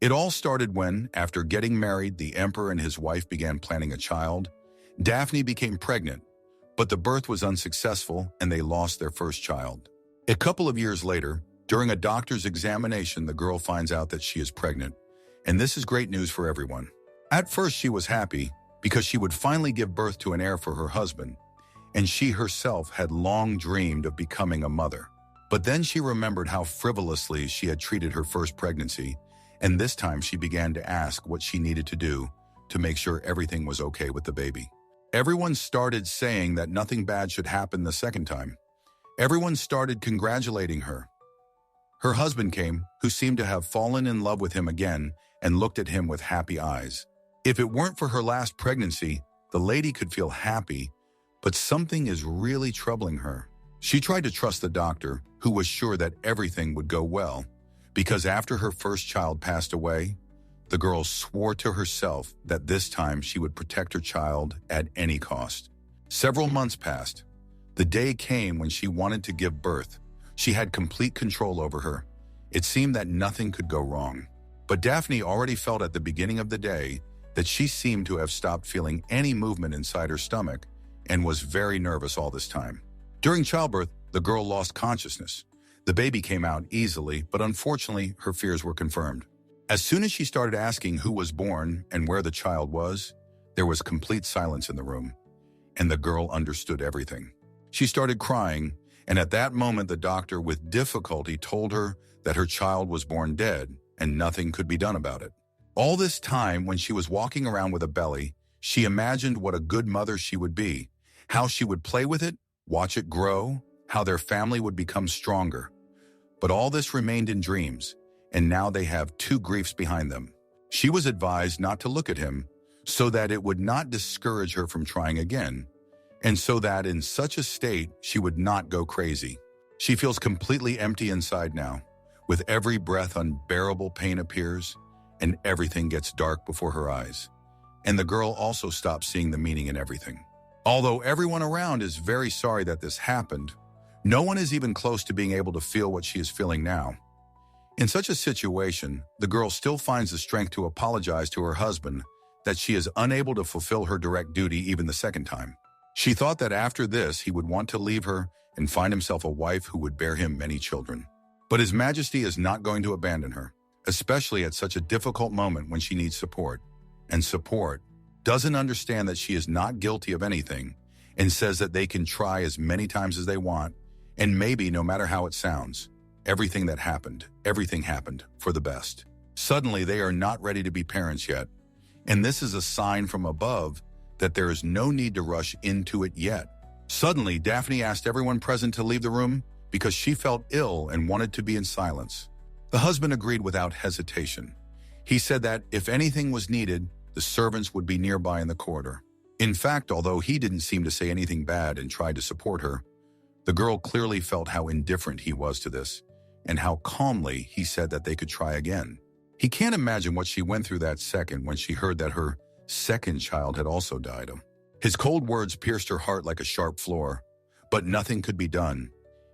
It all started when, after getting married, the emperor and his wife began planning a child. Daphne became pregnant, but the birth was unsuccessful and they lost their first child. A couple of years later, during a doctor's examination, the girl finds out that she is pregnant, and this is great news for everyone. At first, she was happy because she would finally give birth to an heir for her husband, and she herself had long dreamed of becoming a mother. But then she remembered how frivolously she had treated her first pregnancy, and this time she began to ask what she needed to do to make sure everything was okay with the baby. Everyone started saying that nothing bad should happen the second time. Everyone started congratulating her. Her husband came, who seemed to have fallen in love with him again, and looked at him with happy eyes. If it weren't for her last pregnancy, the lady could feel happy, but something is really troubling her. She tried to trust the doctor, who was sure that everything would go well, because after her first child passed away, the girl swore to herself that this time she would protect her child at any cost. Several months passed. The day came when she wanted to give birth. She had complete control over her. It seemed that nothing could go wrong. But Daphne already felt at the beginning of the day that she seemed to have stopped feeling any movement inside her stomach and was very nervous all this time. During childbirth, the girl lost consciousness. The baby came out easily, but unfortunately, her fears were confirmed. As soon as she started asking who was born and where the child was, there was complete silence in the room, and the girl understood everything. She started crying, and at that moment, the doctor with difficulty told her that her child was born dead and nothing could be done about it. All this time, when she was walking around with a belly, she imagined what a good mother she would be, how she would play with it, watch it grow, how their family would become stronger. But all this remained in dreams, and now they have two griefs behind them. She was advised not to look at him, so that it would not discourage her from trying again, and so that in such a state she would not go crazy. She feels completely empty inside now. With every breath, unbearable pain appears, and everything gets dark before her eyes. And the girl also stops seeing the meaning in everything. Although everyone around is very sorry that this happened, no one is even close to being able to feel what she is feeling now. In such a situation, the girl still finds the strength to apologize to her husband that she is unable to fulfill her direct duty even the second time. She thought that after this, he would want to leave her and find himself a wife who would bear him many children. But His Majesty is not going to abandon her, especially at such a difficult moment when she needs support. And support doesn't understand that she is not guilty of anything and says that they can try as many times as they want, and maybe no matter how it sounds, everything happened for the best. Suddenly, they are not ready to be parents yet, and this is a sign from above that there is no need to rush into it yet. Suddenly, Daphne asked everyone present to leave the room because she felt ill and wanted to be in silence. The husband agreed without hesitation. He said that if anything was needed, the servants would be nearby in the corridor. In fact, although he didn't seem to say anything bad and tried to support her, the girl clearly felt how indifferent he was to this, and how calmly he said that they could try again. He can't imagine what she went through that second when she heard that her second child had also died. His cold words pierced her heart like a sharp floor, but nothing could be done.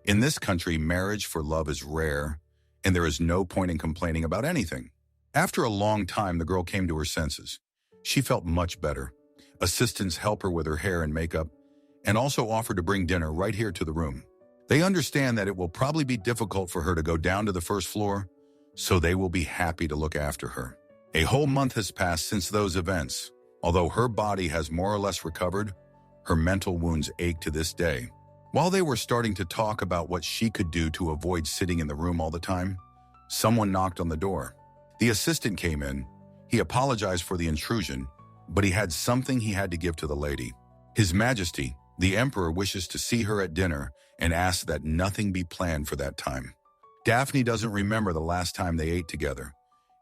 In this country, marriage for love is rare, and there is no point in complaining about anything. After a long time, the girl came to her senses. She felt much better. Assistants help her with her hair and makeup, and also offer to bring dinner right here to the room. They understand that it will probably be difficult for her to go down to the first floor, so they will be happy to look after her. A whole month has passed since those events. Although her body has more or less recovered, her mental wounds ache to this day. While they were starting to talk about what she could do to avoid sitting in the room all the time, someone knocked on the door. The assistant came in. He apologized for the intrusion, but he had something he had to give to the lady. His Majesty, the Emperor, wishes to see her at dinner and asks that nothing be planned for that time. Daphne doesn't remember the last time they ate together.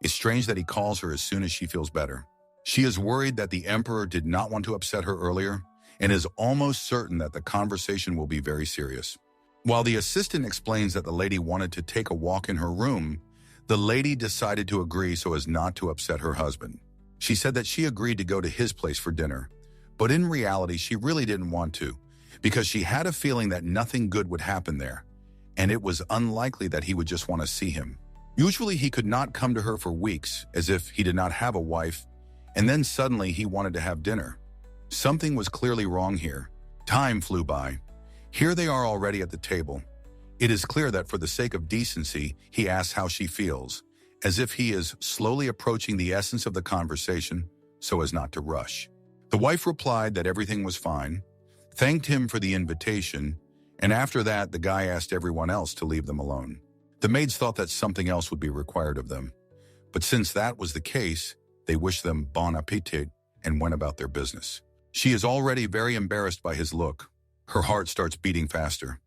It's strange that he calls her as soon as she feels better. She is worried that the Emperor did not want to upset her earlier and is almost certain that the conversation will be very serious. While the assistant explains that the lady wanted to take a walk in her room, the lady decided to agree so as not to upset her husband. She said that she agreed to go to his place for dinner, but in reality she really didn't want to, because she had a feeling that nothing good would happen there, and it was unlikely that he would just want to see him. Usually he could not come to her for weeks, as if he did not have a wife, and then suddenly he wanted to have dinner. Something was clearly wrong here. Time flew by. Here they are already at the table. It is clear that for the sake of decency, he asks how she feels, as if he is slowly approaching the essence of the conversation so as not to rush. The wife replied that everything was fine, thanked him for the invitation, and after that, the guy asked everyone else to leave them alone. The maids thought that something else would be required of them, but since that was the case, they wished them bon appetit and went about their business. She is already very embarrassed by his look. Her heart starts beating faster.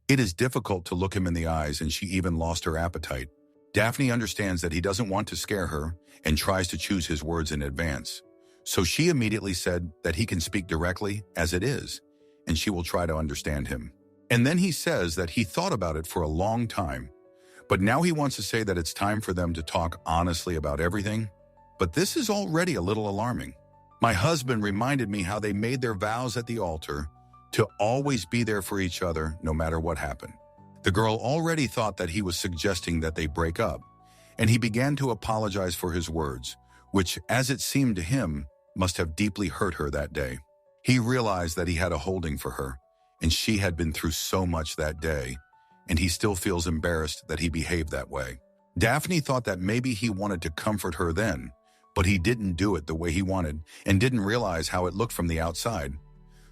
It is difficult to look him in the eyes, and she even lost her appetite. Daphne understands that he doesn't want to scare her and tries to choose his words in advance. So she immediately said that he can speak directly as it is, and she will try to understand him. And then he says that he thought about it for a long time, but now he wants to say that it's time for them to talk honestly about everything. But this is already a little alarming. My husband reminded me how they made their vows at the altar to always be there for each other no matter what happened. The girl already thought that he was suggesting that they break up, and he began to apologize for his words, which, as it seemed to him, must have deeply hurt her that day. He realized that he had a holding for her, and she had been through so much that day, and he still feels embarrassed that he behaved that way. Daphne thought that maybe he wanted to comfort her then, but he didn't do it the way he wanted and didn't realize how it looked from the outside.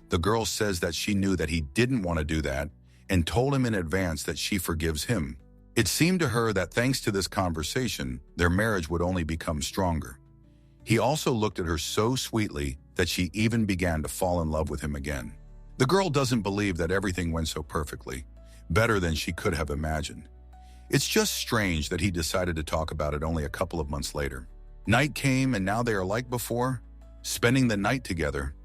The girl says that she knew that he didn't want to do that and told him in advance that she forgives him. It seemed to her that thanks to this conversation, their marriage would only become stronger. He also looked at her so sweetly that she even began to fall in love with him again. The girl doesn't believe that everything went so perfectly, better than she could have imagined. It's just strange that he decided to talk about it only a couple of months later. Night came, and now they are like before, spending the night together.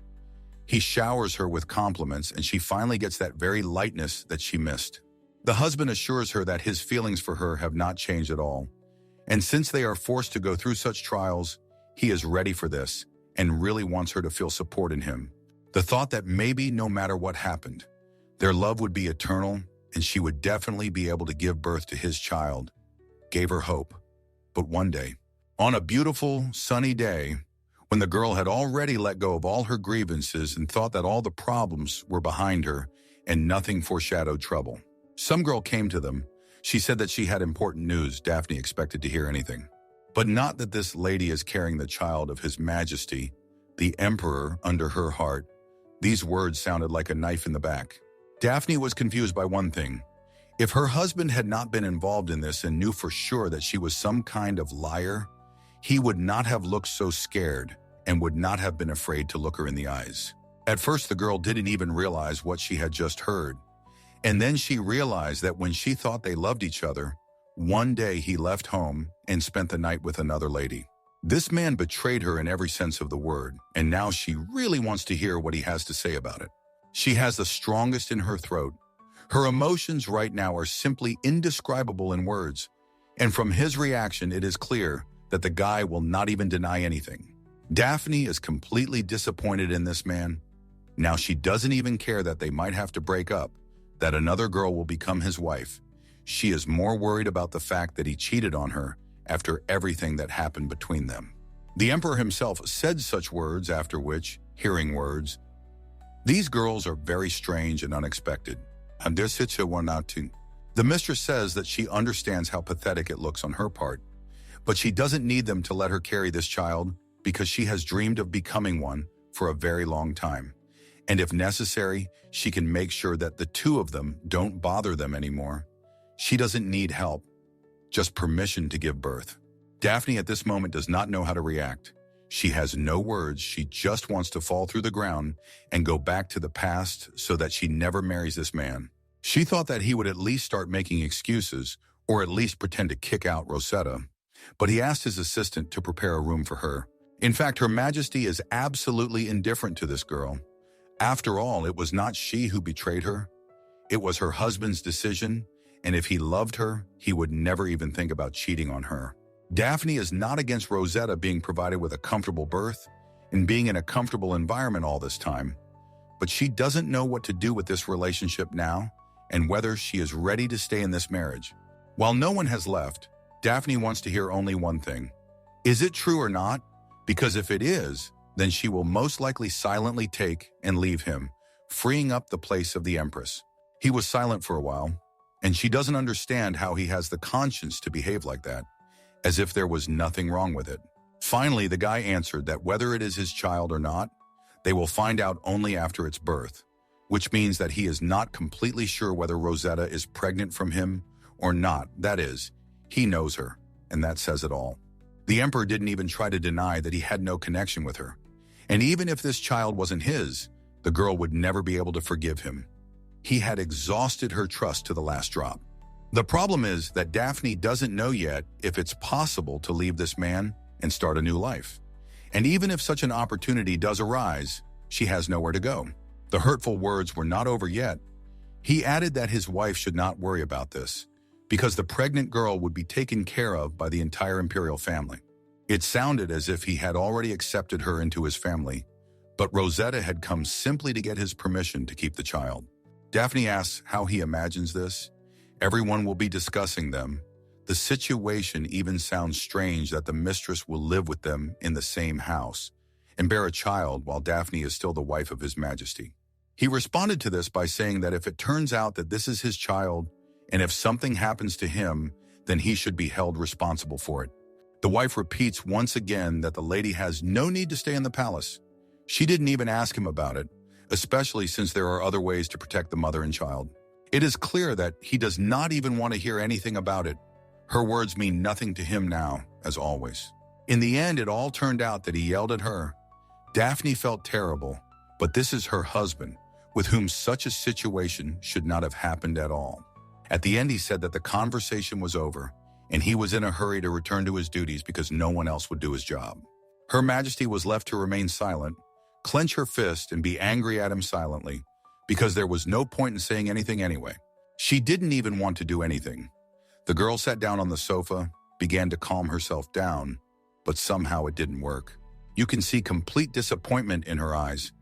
He showers her with compliments, and she finally gets that very lightness that she missed. The husband assures her that his feelings for her have not changed at all, and since they are forced to go through such trials, he is ready for this and really wants her to feel support in him. The thought that maybe no matter what happened, their love would be eternal and she would definitely be able to give birth to his child gave her hope. But one day, on a beautiful, sunny day, when the girl had already let go of all her grievances and thought that all the problems were behind her and nothing foreshadowed trouble, some girl came to them. She said that she had important news. Daphne expected to hear anything, but not that this lady is carrying the child of His Majesty, the Emperor, under her heart. These words sounded like a knife in the back. Daphne was confused by one thing. If her husband had not been involved in this and knew for sure that she was some kind of liar, he would not have looked so scared and would not have been afraid to look her in the eyes. At first, the girl didn't even realize what she had just heard. And then she realized that when she thought they loved each other, one day he left home and spent the night with another lady. This man betrayed her in every sense of the word, and now she really wants to hear what he has to say about it. She has the strongest in her throat. Her emotions right now are simply indescribable in words, and from his reaction it is clear that the guy will not even deny anything. Daphne is completely disappointed in this man. Now she doesn't even care that they might have to break up, that another girl will become his wife. She is more worried about the fact that he cheated on her after everything that happened between them. The emperor himself said such words, after which, hearing words, "These girls are very strange and unexpected. The mistress says that she understands how pathetic it looks on her part, but she doesn't need them to let her carry this child because she has dreamed of becoming one for a very long time. And if necessary, she can make sure that the two of them don't bother them anymore. She doesn't need help, just permission to give birth." Daphne at this moment does not know how to react. She has no words. She just wants to fall through the ground and go back to the past so that she never marries this man. She thought that he would at least start making excuses or at least pretend to kick out Rosetta, but he asked his assistant to prepare a room for her. In fact, Her Majesty is absolutely indifferent to this girl. After all, it was not she who betrayed her. It was her husband's decision, and if he loved her, he would never even think about cheating on her. Daphne is not against Rosetta being provided with a comfortable birth and being in a comfortable environment all this time, but she doesn't know what to do with this relationship now and whether she is ready to stay in this marriage. While no one has left, Daphne wants to hear only one thing. Is it true or not? Because if it is, then she will most likely silently take and leave him, freeing up the place of the Empress. He was silent for a while, and she doesn't understand how he has the conscience to behave like that, as if there was nothing wrong with it. Finally, the guy answered that whether it is his child or not, they will find out only after its birth, which means that he is not completely sure whether Rosetta is pregnant from him or not. That is, he knows her, and that says it all. The Emperor didn't even try to deny that he had no connection with her. And even if this child wasn't his, the girl would never be able to forgive him. He had exhausted her trust to the last drop. The problem is that Daphne doesn't know yet if it's possible to leave this man and start a new life. And even if such an opportunity does arise, she has nowhere to go. The hurtful words were not over yet. He added that his wife should not worry about this, because the pregnant girl would be taken care of by the entire imperial family. It sounded as if he had already accepted her into his family, but Rosetta had come simply to get his permission to keep the child. Daphne asks how he imagines this. Everyone will be discussing them. The situation even sounds strange that the mistress will live with them in the same house and bear a child while Daphne is still the wife of His Majesty. He responded to this by saying that if it turns out that this is his child, and if something happens to him, then he should be held responsible for it. The wife repeats once again that the lady has no need to stay in the palace. She didn't even ask him about it, especially since there are other ways to protect the mother and child. It is clear that he does not even want to hear anything about it. Her words mean nothing to him now, as always. In the end, it all turned out that he yelled at her. Daphne felt terrible, but this is her husband, with whom such a situation should not have happened at all. At the end, he said that the conversation was over, and he was in a hurry to return to his duties because no one else would do his job. Her Majesty was left to remain silent, clench her fist, and be angry at him silently, because there was no point in saying anything anyway. She didn't even want to do anything. The girl sat down on the sofa, began to calm herself down, but somehow it didn't work. You can see complete disappointment in her eyes.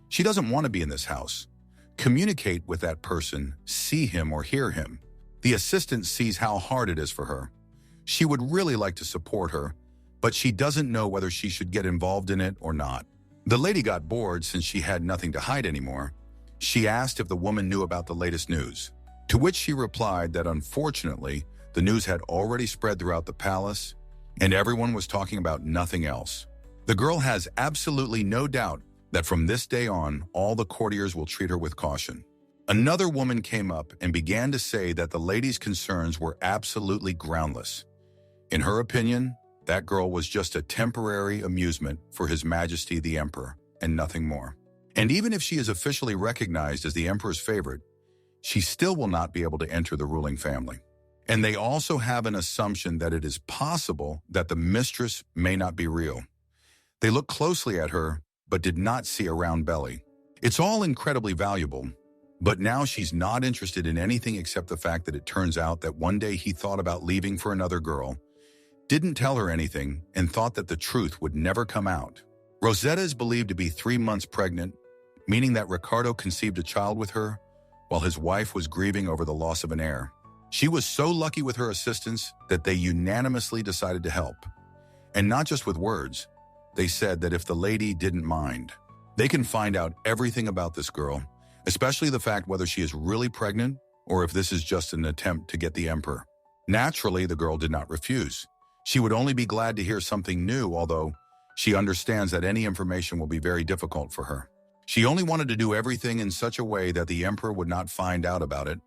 She doesn't want to be in this house. Communicate with that person, see him or hear him. The assistant sees how hard it is for her. She would really like to support her, but she doesn't know whether she should get involved in it or not. The lady got bored since she had nothing to hide anymore. She asked if the woman knew about the latest news, to which she replied that unfortunately, the news had already spread throughout the palace, and everyone was talking about nothing else. The girl has absolutely no doubt that from this day on, all the courtiers will treat her with caution. Another woman came up and began to say that the lady's concerns were absolutely groundless. In her opinion, that girl was just a temporary amusement for His Majesty the Emperor, and nothing more. And even if she is officially recognized as the Emperor's favorite, she still will not be able to enter the ruling family. And they also have an assumption that it is possible that the mistress may not be real. They looked closely at her, but did not see a round belly. It's all incredibly valuable, but now she's not interested in anything except the fact that it turns out that one day he thought about leaving for another girl, didn't tell her anything, and thought that the truth would never come out. Rosetta is believed to be 3 months pregnant, meaning that Ricardo conceived a child with her while his wife was grieving over the loss of an heir. She was so lucky with her assistance that they unanimously decided to help. And not just with words. They said that if the lady didn't mind, they can find out everything about this girl, especially the fact whether she is really pregnant or if this is just an attempt to get the Emperor. Naturally, the girl did not refuse. She would only be glad to hear something new, although she understands that any information will be very difficult for her. She only wanted to do everything in such a way that the Emperor would not find out about it,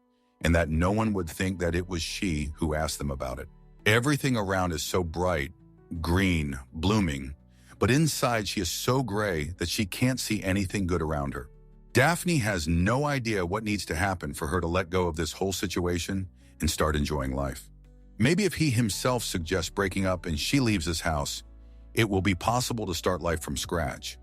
and that no one would think that it was she who asked them about it. Everything around is so bright, green, blooming, but inside she is so gray that she can't see anything good around her. Daphne has no idea what needs to happen for her to let go of this whole situation and start enjoying life. Maybe if he himself suggests breaking up and she leaves his house, it will be possible to start life from scratch.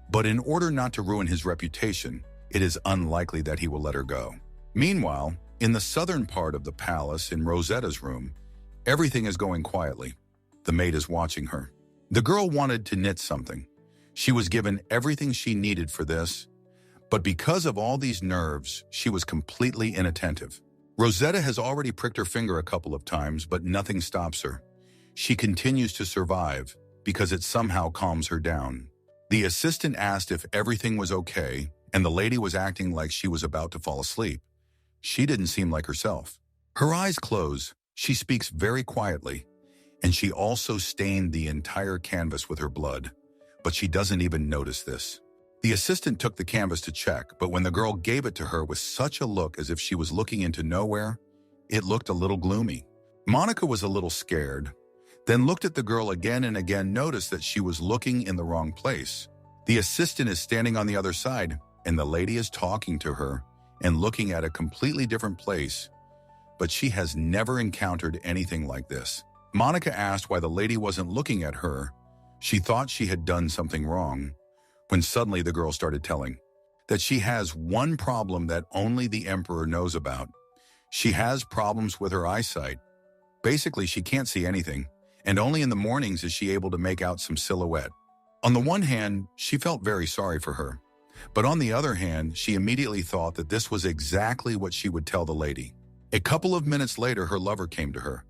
But in order not to ruin his reputation, it is unlikely that he will let her go. Meanwhile, in the southern part of the palace, in Rosetta's room, everything is going quietly. The maid is watching her. The girl wanted to knit something. She was given everything she needed for this, but because of all these nerves, she was completely inattentive. Rosetta has already pricked her finger a couple of times, but nothing stops her. She continues to survive because it somehow calms her down. The assistant asked if everything was okay, and the lady was acting like she was about to fall asleep. She didn't seem like herself. Her eyes close, she speaks very quietly, and she also stained the entire canvas with her blood, but she doesn't even notice this. The assistant took the canvas to check, but when the girl gave it to her with such a look as if she was looking into nowhere, it looked a little gloomy. Monica was a little scared, then looked at the girl again and again, noticed that she was looking in the wrong place. The assistant is standing on the other side, and the lady is talking to her and looking at a completely different place, but she has never encountered anything like this. Monica asked why the lady wasn't looking at her. She thought she had done something wrong, when suddenly the girl started telling that she has one problem that only the Emperor knows about. She has problems with her eyesight. Basically, she can't see anything, and only in the mornings is she able to make out some silhouette. On the one hand, she felt very sorry for her, but on the other hand, she immediately thought that this was exactly what she would tell the lady. A couple of minutes later, her lover came to her.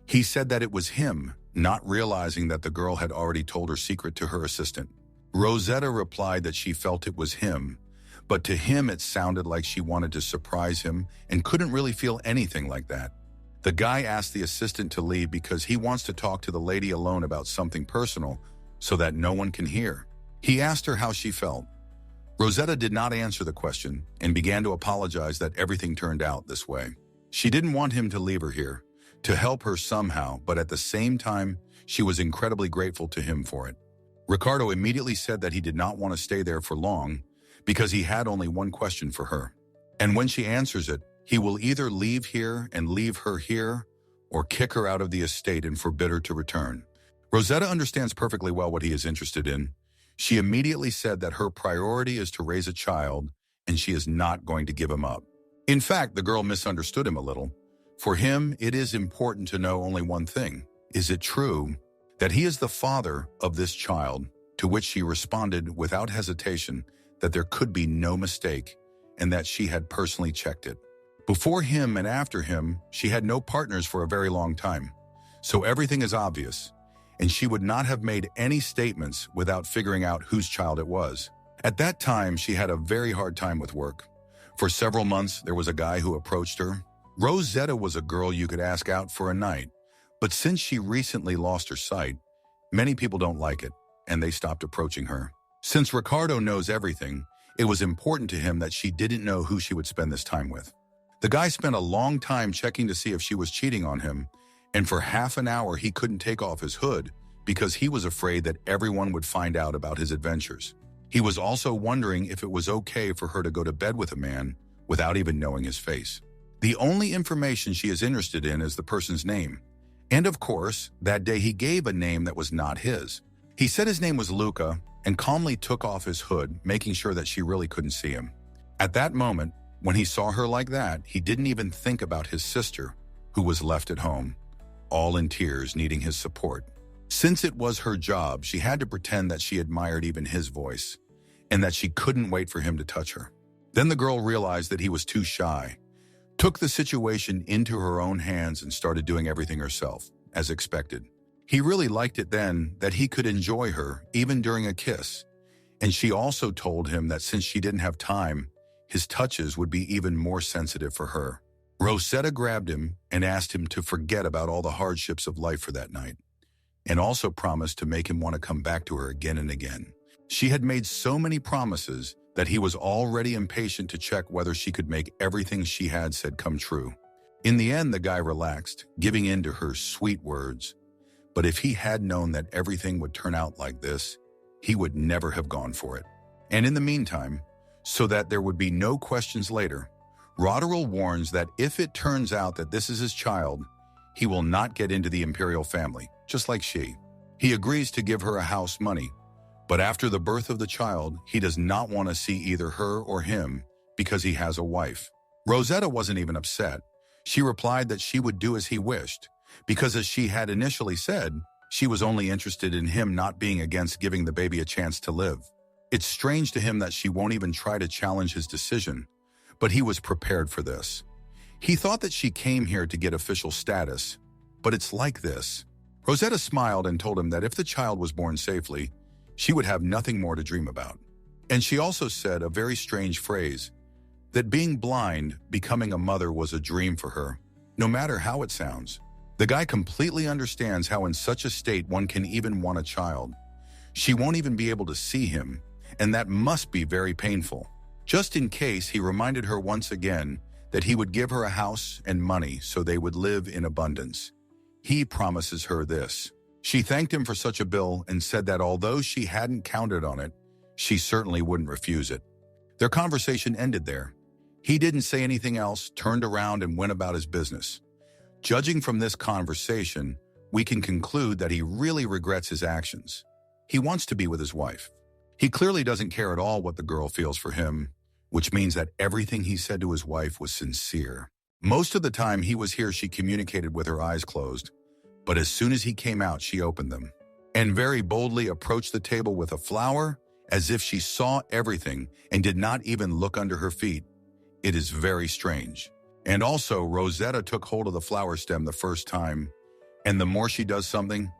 He said that it was him, not realizing that the girl had already told her secret to her assistant. Rosetta replied that she felt it was him, but to him it sounded like she wanted to surprise him and couldn't really feel anything like that. The guy asked the assistant to leave because he wants to talk to the lady alone about something personal so that no one can hear. He asked her how she felt. Rosetta did not answer the question and began to apologize that everything turned out this way. She didn't want him to leave her here, to help her somehow, but at the same time, she was incredibly grateful to him for it. Ricardo immediately said that he did not want to stay there for long because he had only one question for her. And when she answers it, he will either leave here and leave her here or kick her out of the estate and forbid her to return. Rosetta understands perfectly well what he is interested in. She immediately said that her priority is to raise a child and she is not going to give him up. In fact, the girl misunderstood him a little. For him, it is important to know only one thing. Is it true that he is the father of this child? To which she responded without hesitation that there could be no mistake and that she had personally checked it. Before him and after him, she had no partners for a very long time. So everything is obvious, and she would not have made any statements without figuring out whose child it was. At that time, she had a very hard time with work. For several months, there was a guy who approached her. Rosetta was a girl you could ask out for a night, but since she recently lost her sight, many people don't like it, and they stopped approaching her. Since Ricardo knows everything, it was important to him that she didn't know who she would spend this time with. The guy spent a long time checking to see if she was cheating on him, and for half an hour he couldn't take off his hood because he was afraid that everyone would find out about his adventures. He was also wondering if it was okay for her to go to bed with a man without even knowing his face. The only information she is interested in is the person's name. And of course, that day he gave a name that was not his. He said his name was Luca and calmly took off his hood, making sure that she really couldn't see him. At that moment, when he saw her like that, he didn't even think about his sister, who was left at home, all in tears, needing his support. Since it was her job, she had to pretend that she admired even his voice, and that she couldn't wait for him to touch her. Then the girl realized that he was too shy, took the situation into her own hands and started doing everything herself, as expected. He really liked it then that he could enjoy her, even during a kiss, and she also told him that since she didn't have time, his touches would be even more sensitive for her. Rosetta grabbed him and asked him to forget about all the hardships of life for that night, and also promised to make him want to come back to her again and again. She had made so many promises that he was already impatient to check whether she could make everything she had said come true. In the end, the guy relaxed, giving in to her sweet words. But if he had known that everything would turn out like this, he would never have gone for it. And in the meantime, so that there would be no questions later, Roderill warns that if it turns out that this is his child, he will not get into the imperial family, just like she. He agrees to give her a house money, but after the birth of the child, he does not want to see either her or him because he has a wife. Rosetta wasn't even upset. She replied that she would do as he wished, because as she had initially said, she was only interested in him not being against giving the baby a chance to live. It's strange to him that she won't even try to challenge his decision, but he was prepared for this. He thought that she came here to get official status, but it's like this. Rosetta smiled and told him that if the child was born safely, she would have nothing more to dream about. And she also said a very strange phrase, that being blind, becoming a mother was a dream for her, no matter how it sounds. The guy completely understands how in such a state one can even want a child. She won't even be able to see him, and that must be very painful. Just in case, he reminded her once again that he would give her a house and money so they would live in abundance. He promises her this. She thanked him for such a bill and said that although she hadn't counted on it, she certainly wouldn't refuse it. Their conversation ended there. He didn't say anything else, turned around and went about his business. Judging from this conversation, we can conclude that he really regrets his actions. He wants to be with his wife. He clearly doesn't care at all what the girl feels for him, which means that everything he said to his wife was sincere. Most of the time he was here, she communicated with her eyes closed, but as soon as he came out, she opened them and very boldly approached the table with a flower as if she saw everything and did not even look under her feet. It is very strange. And also, Rosetta took hold of the flower stem the first time, and the more she does something,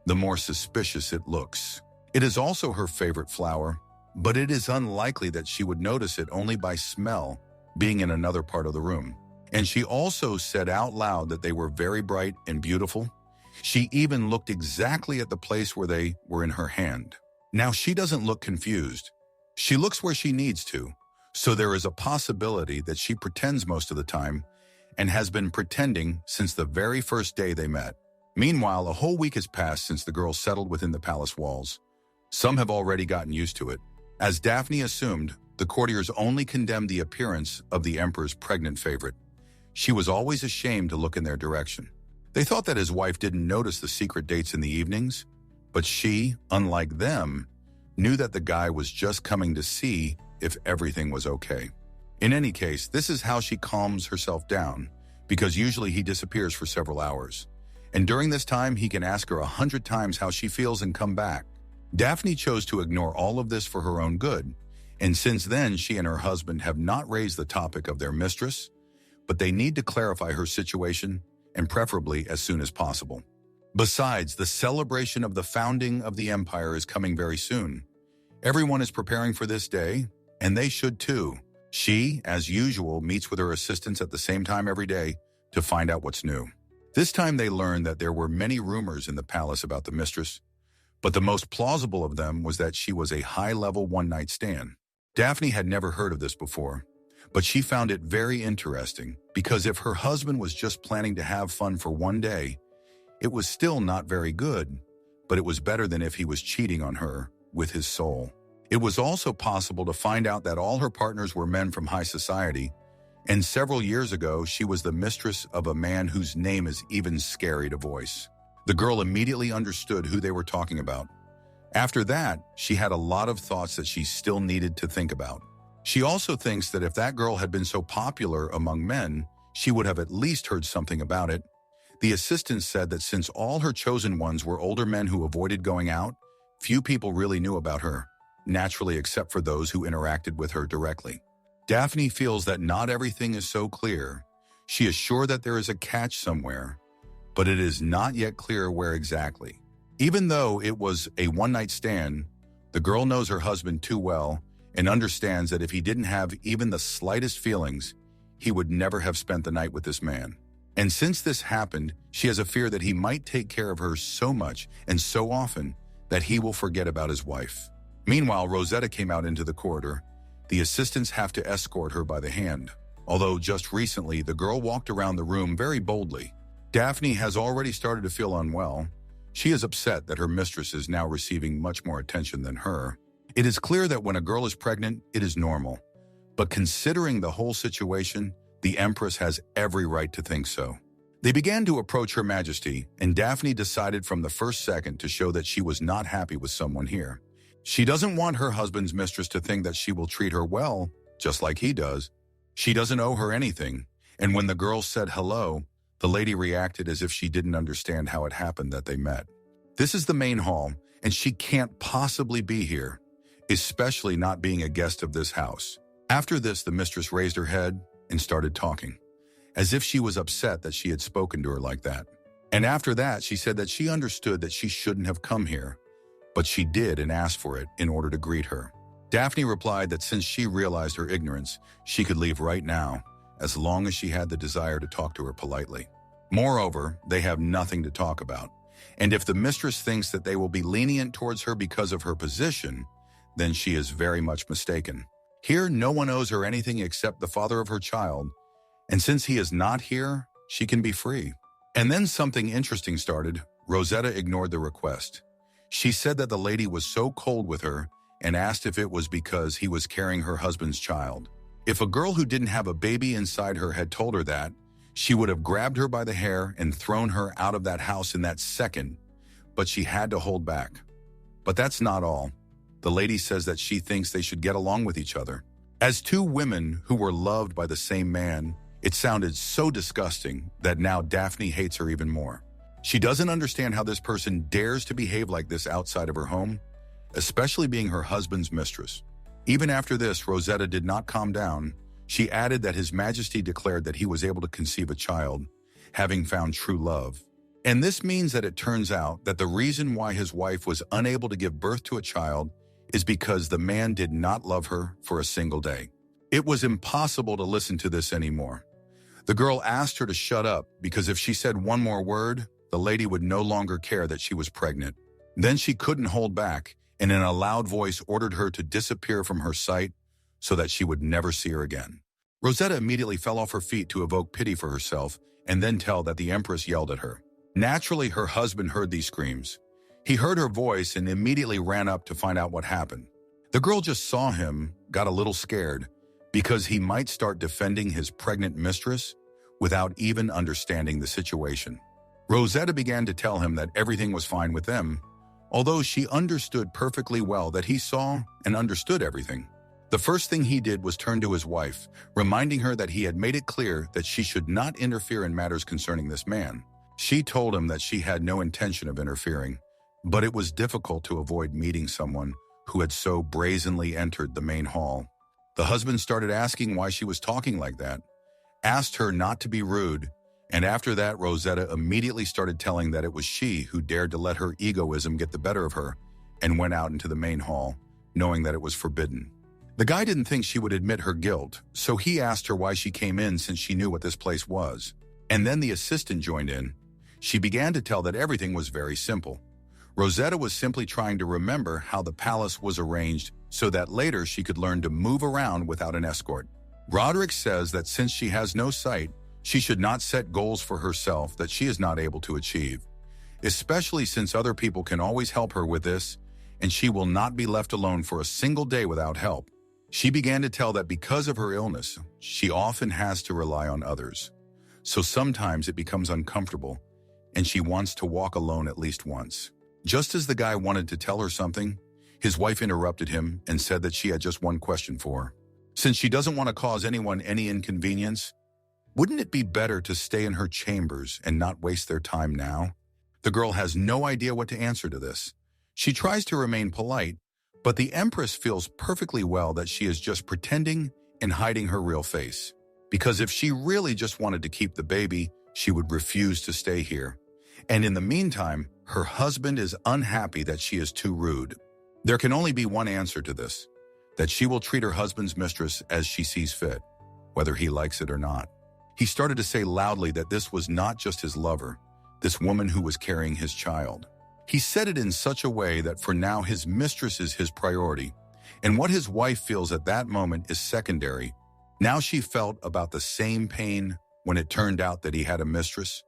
the more suspicious it looks. It is also her favorite flower, but it is unlikely that she would notice it only by smell, being in another part of the room. And she also said out loud that they were very bright and beautiful. She even looked exactly at the place where they were in her hand. Now, she doesn't look confused. She looks where she needs to. So there is a possibility that she pretends most of the time and has been pretending since the very first day they met. Meanwhile, a whole week has passed since the girl settled within the palace walls. Some have already gotten used to it. As Daphne assumed, the courtiers only condemned the appearance of the emperor's pregnant favorite. She was always ashamed to look in their direction. They thought that his wife didn't notice the secret dates in the evenings, but she, unlike them, knew that the guy was just coming to see if everything was okay. In any case, this is how she calms herself down, because usually he disappears for several hours. And during this time, he can ask her 100 times how she feels and come back. Daphne chose to ignore all of this for her own good, and since then, she and her husband have not raised the topic of their mistress, but they need to clarify her situation, and preferably as soon as possible. Besides, the celebration of the founding of the empire is coming very soon. Everyone is preparing for this day, and they should too. She, as usual, meets with her assistants at the same time every day to find out what's new. This time they learned that there were many rumors in the palace about the mistress, but the most plausible of them was that she was a high-level one-night stand. Daphne had never heard of this before, but she found it very interesting because if her husband was just planning to have fun for one day, it was still not very good, but it was better than if he was cheating on her with his soul. It was also possible to find out that all her partners were men from high society, and several years ago, she was the mistress of a man whose name is even scary to voice. The girl immediately understood who they were talking about. After that, she had a lot of thoughts that she still needed to think about. She also thinks that if that girl had been so popular among men, she would have at least heard something about it. The assistant said that since all her chosen ones were older men who avoided going out, few people really knew about her, naturally except for those who interacted with her directly. Daphne feels that not everything is so clear. She is sure that there is a catch somewhere, but it is not yet clear where exactly. Even though it was a one-night stand, the girl knows her husband too well and understands that if he didn't have even the slightest feelings, he would never have spent the night with this man. And since this happened, she has a fear that he might take care of her so much and so often that he will forget about his wife. Meanwhile, Rosetta came out into the corridor. The assistants have to escort her by the hand. Although just recently, the girl walked around the room very boldly. Daphne has already started to feel unwell. She is upset that her mistress is now receiving much more attention than her. It is clear that when a girl is pregnant, it is normal. But considering the whole situation, the Empress has every right to think so. They began to approach Her Majesty, and Daphne decided from the first second to show that she was not happy with someone here. She doesn't want her husband's mistress to think that she will treat her well, just like he does. She doesn't owe her anything, and when the girl said hello, the lady reacted as if she didn't understand how it happened that they met. This is the main hall, and she can't possibly be here, especially not being a guest of this house. After this, the mistress raised her head and started talking. as if she was upset that she had spoken to her like that. And after that, she said that she understood that she shouldn't have come here, but she did and asked for it in order to greet her. Daphne replied that since she realized her ignorance, she could leave right now, as long as she had the desire to talk to her politely. Moreover, they have nothing to talk about, and if the mistress thinks that they will be lenient towards her because of her position, then she is very much mistaken. Here, no one owes her anything except the father of her child, and since he is not here, she can be free. And then something interesting started. Rosetta ignored the request. She said that the lady was so cold with her and asked if it was because he was carrying her husband's child. If a girl who didn't have a baby inside her had told her that, she would have grabbed her by the hair and thrown her out of that house in that second, but she had to hold back. But that's not all. The lady says that she thinks they should get along with each other. As two women who were loved by the same man, it sounded so disgusting that now Daphne hates her even more. She doesn't understand how this person dares to behave like this outside of her home, especially being her husband's mistress. Even after this, Rosetta did not calm down. She added that His Majesty declared that he was able to conceive a child, having found true love. And this means that it turns out that the reason why his wife was unable to give birth to a child is because the man did not love her for a single day. It was impossible to listen to this anymore. The girl asked her to shut up because if she said one more word, the lady would no longer care that she was pregnant. Then she couldn't hold back, and in a loud voice ordered her to disappear from her sight so that she would never see her again. Rosetta immediately fell off her feet to evoke pity for herself and then tell that the Empress yelled at her. Naturally, her husband heard these screams. He heard her voice and immediately ran up to find out what happened. The girl just saw him, got a little scared, because he might start defending his pregnant mistress without even understanding the situation. Rosetta began to tell him that everything was fine with them, although she understood perfectly well that he saw and understood everything. The first thing he did was turn to his wife, reminding her that he had made it clear that she should not interfere in matters concerning this man. She told him that she had no intention of interfering, but it was difficult to avoid meeting someone who had so brazenly entered the main hall. The husband started asking why she was talking like that, asked her not to be rude, and after that, Rosetta immediately started telling that it was she who dared to let her egoism get the better of her and went out into the main hall, knowing that it was forbidden. The guy didn't think she would admit her guilt, so he asked her why she came in since she knew what this place was. And then the assistant joined in. She began to tell that everything was very simple. Rosetta was simply trying to remember how the palace was arranged so that later she could learn to move around without an escort. Roderick says that since she has no sight, she should not set goals for herself that she is not able to achieve, especially since other people can always help her with this, and she will not be left alone for a single day without help. She began to tell that because of her illness, she often has to rely on others. So sometimes it becomes uncomfortable, and she wants to walk alone at least once. Just as the guy wanted to tell her something, his wife interrupted him and said that she had just one question for her. Since she doesn't want to cause anyone any inconvenience, wouldn't it be better to stay in her chambers and not waste their time now? The girl has no idea what to answer to this. She tries to remain polite, but the Empress feels perfectly well that she is just pretending and hiding her real face. Because if she really just wanted to keep the baby, she would refuse to stay here. And in the meantime, her husband is unhappy that she is too rude. There can only be one answer to this, that she will treat her husband's mistress as she sees fit, whether he likes it or not. He started to say loudly that this was not just his lover, this woman who was carrying his child. He said it in such a way that for now his mistress is his priority, and what his wife feels at that moment is secondary. Now she felt about the same pain when it turned out that he had a mistress.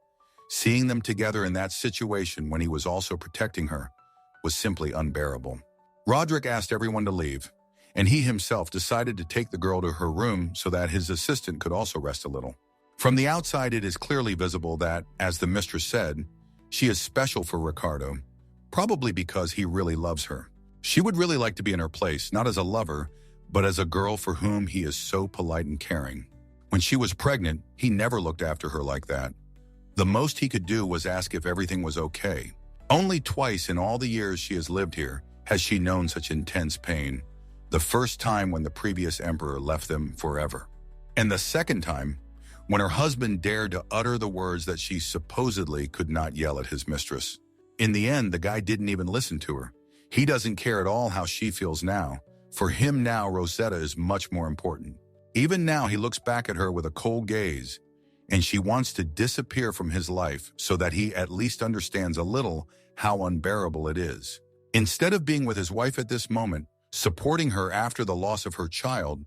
Seeing them together in that situation when he was also protecting her was simply unbearable. Roderick asked everyone to leave, and he himself decided to take the girl to her room so that his assistant could also rest a little. From the outside, it is clearly visible that, as the mistress said, she is special for Ricardo, probably because he really loves her. She would really like to be in her place, not as a lover, but as a girl for whom he is so polite and caring. When she was pregnant, he never looked after her like that. The most he could do was ask if everything was okay. Only twice in all the years she has lived here has she known such intense pain. The first time when the previous emperor left them forever. And the second time, when her husband dared to utter the words that she supposedly could not yell at his mistress. In the end, the guy didn't even listen to her. He doesn't care at all how she feels now. For him now, Rosetta is much more important. Even now, he looks back at her with a cold gaze, and she wants to disappear from his life so that he at least understands a little how unbearable it is. Instead of being with his wife at this moment, supporting her after the loss of her child,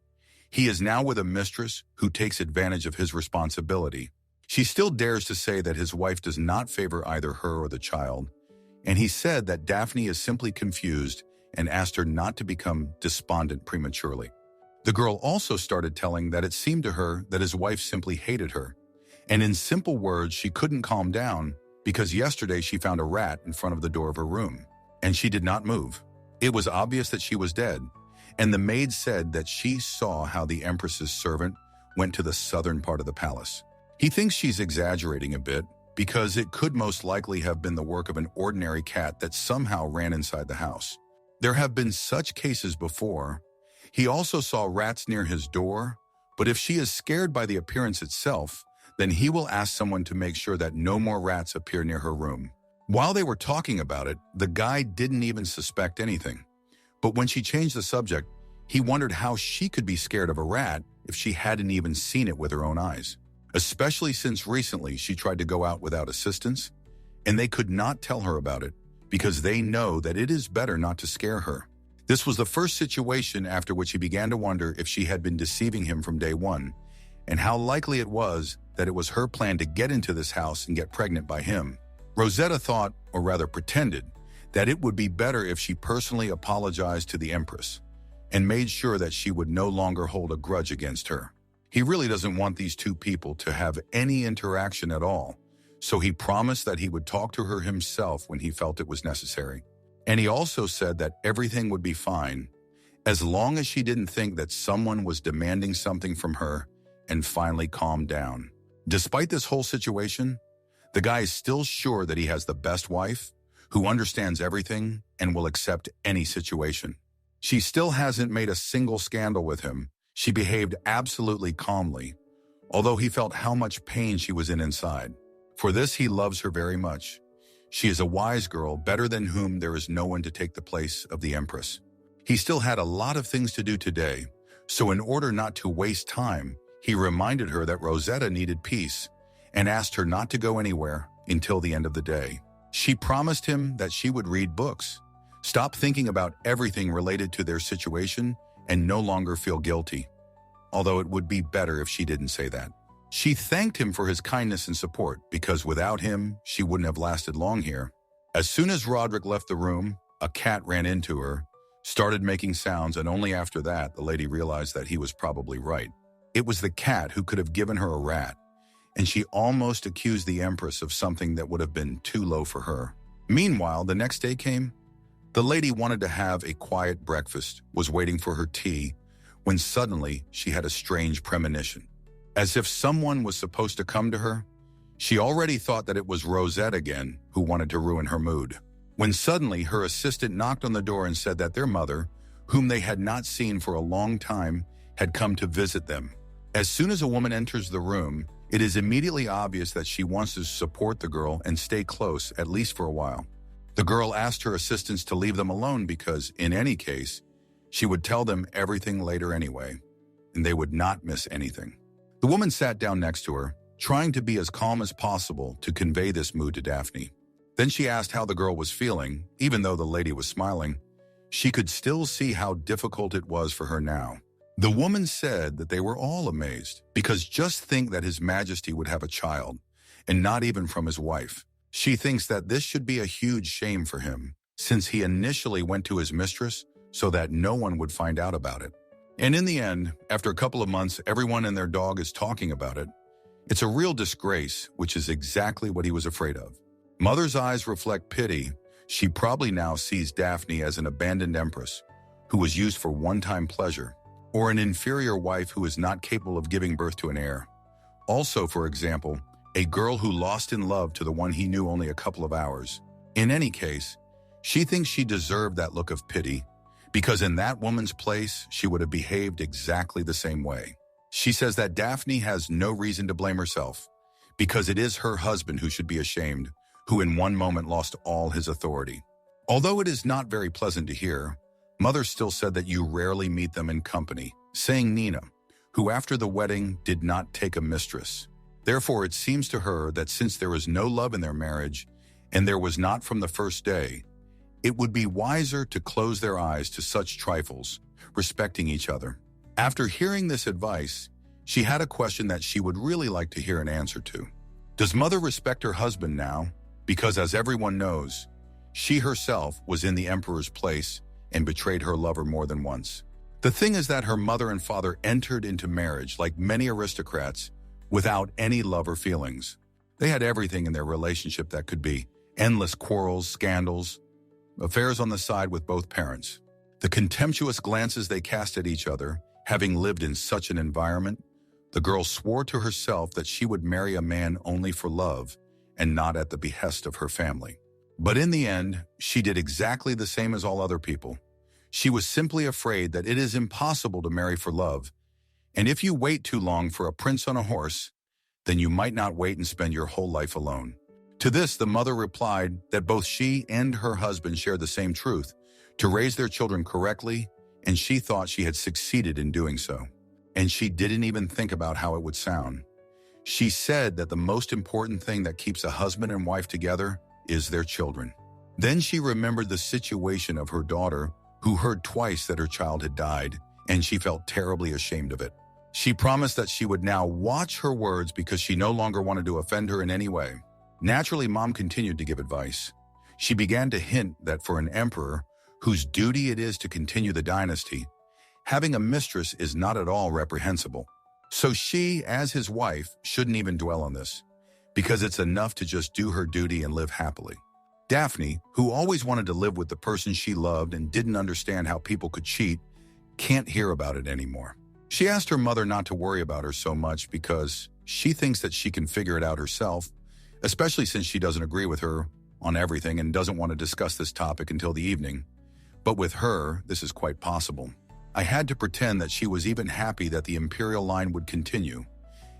he is now with a mistress who takes advantage of his responsibility. She still dares to say that his wife does not favor either her or the child, and he said that Daphne is simply confused and asked her not to become despondent prematurely. The girl also started telling that it seemed to her that his wife simply hated her, and in simple words, she couldn't calm down because yesterday she found a rat in front of the door of her room, and she did not move. It was obvious that she was dead, and the maid said that she saw how the Empress's servant went to the southern part of the palace. He thinks she's exaggerating a bit because it could most likely have been the work of an ordinary cat that somehow ran inside the house. There have been such cases before. He also saw rats near his door, but if she is scared by the appearance itself, then he will ask someone to make sure that no more rats appear near her room. While they were talking about it, the guy didn't even suspect anything. But when she changed the subject, he wondered how she could be scared of a rat if she hadn't even seen it with her own eyes. Especially since recently she tried to go out without assistance, and they could not tell her about it because they know that it is better not to scare her. This was the first situation after which he began to wonder if she had been deceiving him from day one, and how likely it was that it was her plan to get into this house and get pregnant by him. Rosetta thought, or rather pretended, that it would be better if she personally apologized to the Empress and made sure that she would no longer hold a grudge against her. He really doesn't want these two people to have any interaction at all, so he promised that he would talk to her himself when he felt it was necessary. And he also said that everything would be fine as long as she didn't think that someone was demanding something from her and finally calmed down. Despite this whole situation, the guy is still sure that he has the best wife who understands everything and will accept any situation. She still hasn't made a single scandal with him. She behaved absolutely calmly, although he felt how much pain she was in inside. For this, he loves her very much. She is a wise girl, better than whom there is no one to take the place of the Empress. He still had a lot of things to do today, so in order not to waste time, he reminded her that Rosetta needed peace and asked her not to go anywhere until the end of the day. She promised him that she would read books, stop thinking about everything related to their situation, and no longer feel guilty, although it would be better if she didn't say that. She thanked him for his kindness and support because without him, she wouldn't have lasted long here. As soon as Roderick left the room, a cat ran into her, started making sounds, and only after that, the lady realized that he was probably right. It was the cat who could have given her a rat, and she almost accused the Empress of something that would have been too low for her. Meanwhile, the next day came. The lady wanted to have a quiet breakfast, was waiting for her tea, when suddenly she had a strange premonition. As if someone was supposed to come to her, she already thought that it was Rosetta again who wanted to ruin her mood. When suddenly her assistant knocked on the door and said that their mother, whom they had not seen for a long time, had come to visit them. As soon as a woman enters the room, it is immediately obvious that she wants to support the girl and stay close, at least for a while. The girl asked her assistants to leave them alone because, in any case, she would tell them everything later anyway, and they would not miss anything. The woman sat down next to her, trying to be as calm as possible to convey this mood to Daphne. Then she asked how the girl was feeling. Even though the lady was smiling, she could still see how difficult it was for her now. The woman said that they were all amazed, because just think that His Majesty would have a child, and not even from his wife. She thinks that this should be a huge shame for him, since he initially went to his mistress so that no one would find out about it. And in the end, after a couple of months, everyone and their dog is talking about it. It's a real disgrace, which is exactly what he was afraid of. Mother's eyes reflect pity. She probably now sees Daphne as an abandoned empress who was used for one-time pleasure, or an inferior wife who is not capable of giving birth to an heir. Also, for example, a girl who lost in love to the one he knew only a couple of hours. In any case, she thinks she deserved that look of pity, because in that woman's place, she would have behaved exactly the same way. She says that Daphne has no reason to blame herself, because it is her husband who should be ashamed, who in one moment lost all his authority. Although it is not very pleasant to hear, Mother still said that you rarely meet them in company, saying Nina, who after the wedding did not take a mistress. Therefore, it seems to her that since there is no love in their marriage, and there was not from the first day, it would be wiser to close their eyes to such trifles, respecting each other. After hearing this advice, she had a question that she would really like to hear an answer to. Does Mother respect her husband now? Because as everyone knows, she herself was in the Emperor's place and betrayed her lover more than once. The thing is that her mother and father entered into marriage like many aristocrats without any love or feelings. They had everything in their relationship that could be endless quarrels, scandals, affairs on the side with both parents. The contemptuous glances they cast at each other, having lived in such an environment, the girl swore to herself that she would marry a man only for love and not at the behest of her family. But in the end, she did exactly the same as all other people. She was simply afraid that it is impossible to marry for love, and if you wait too long for a prince on a horse, then you might not wait and spend your whole life alone. To this, the mother replied that both she and her husband shared the same truth, to raise their children correctly, and she thought she had succeeded in doing so. And she didn't even think about how it would sound. She said that the most important thing that keeps a husband and wife together is their children. Then she remembered the situation of her daughter, who heard twice that her child had died, and she felt terribly ashamed of it. She promised that she would now watch her words because she no longer wanted to offend her in any way. Naturally, Mom continued to give advice. She began to hint that for an emperor, whose duty it is to continue the dynasty, having a mistress is not at all reprehensible. So she, as his wife, shouldn't even dwell on this, because it's enough to just do her duty and live happily. Daphne, who always wanted to live with the person she loved and didn't understand how people could cheat, can't hear about it anymore. She asked her mother not to worry about her so much because she thinks that she can figure it out herself, especially since she doesn't agree with her on everything and doesn't want to discuss this topic until the evening. But with her, this is quite possible. I had to pretend that she was even happy that the imperial line would continue,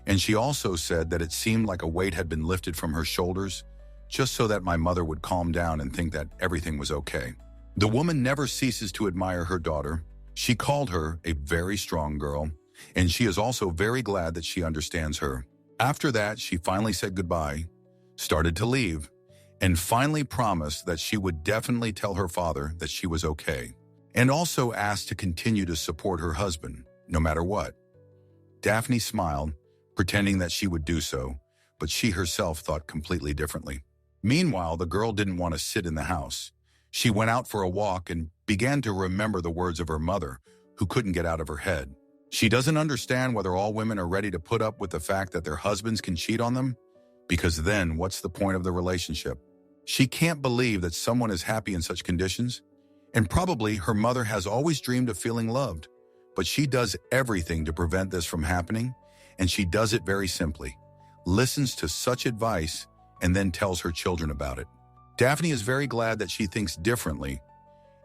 and she also said that it seemed like a weight had been lifted from her shoulders, just so that my mother would calm down and think that everything was okay. The woman never ceases to admire her daughter. She called her a very strong girl, and she is also very glad that she understands her. After that, she finally said goodbye, started to leave, and finally promised that she would definitely tell her father that she was okay, and also asked to continue to support her husband, no matter what. Daphne smiled, pretending that she would do so, but she herself thought completely differently. Meanwhile, the girl didn't want to sit in the house. She went out for a walk and began to remember the words of her mother, who couldn't get out of her head. She doesn't understand whether all women are ready to put up with the fact that their husbands can cheat on them, because then what's the point of the relationship? She can't believe that someone is happy in such conditions, and probably her mother has always dreamed of feeling loved, but she does everything to prevent this from happening, and she does it very simply, listens to such advice, and then tells her children about it. Daphne is very glad that she thinks differently.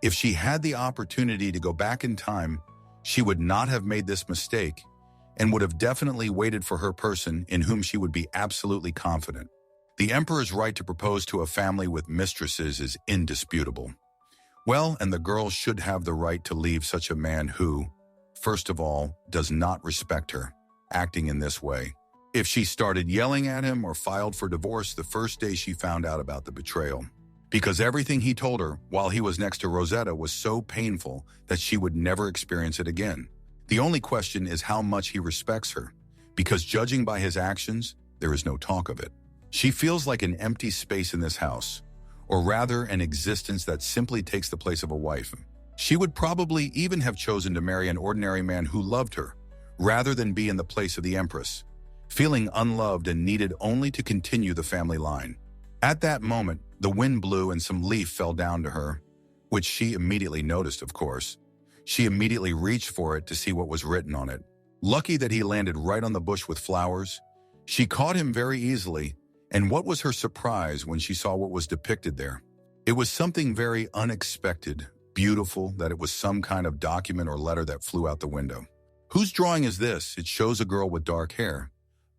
If she had the opportunity to go back in time, she would not have made this mistake and would have definitely waited for her person in whom she would be absolutely confident. The emperor's right to propose to a family with mistresses is indisputable. Well, and the girl should have the right to leave such a man who, first of all, does not respect her, acting in this way. If she started yelling at him or filed for divorce the first day she found out about the betrayal, because everything he told her while he was next to Rosetta was so painful that she would never experience it again. The only question is how much he respects her, because judging by his actions, there is no talk of it. She feels like an empty space in this house, or rather an existence that simply takes the place of a wife. She would probably even have chosen to marry an ordinary man who loved her, rather than be in the place of the Empress, feeling unloved and needed only to continue the family line. At that moment, the wind blew and some leaf fell down to her, which she immediately noticed, of course. She immediately reached for it to see what was written on it. Lucky that he landed right on the bush with flowers. She caught him very easily, and what was her surprise when she saw what was depicted there? It was something very unexpected, beautiful, that it was some kind of document or letter that flew out the window. Whose drawing is this? It shows a girl with dark hair,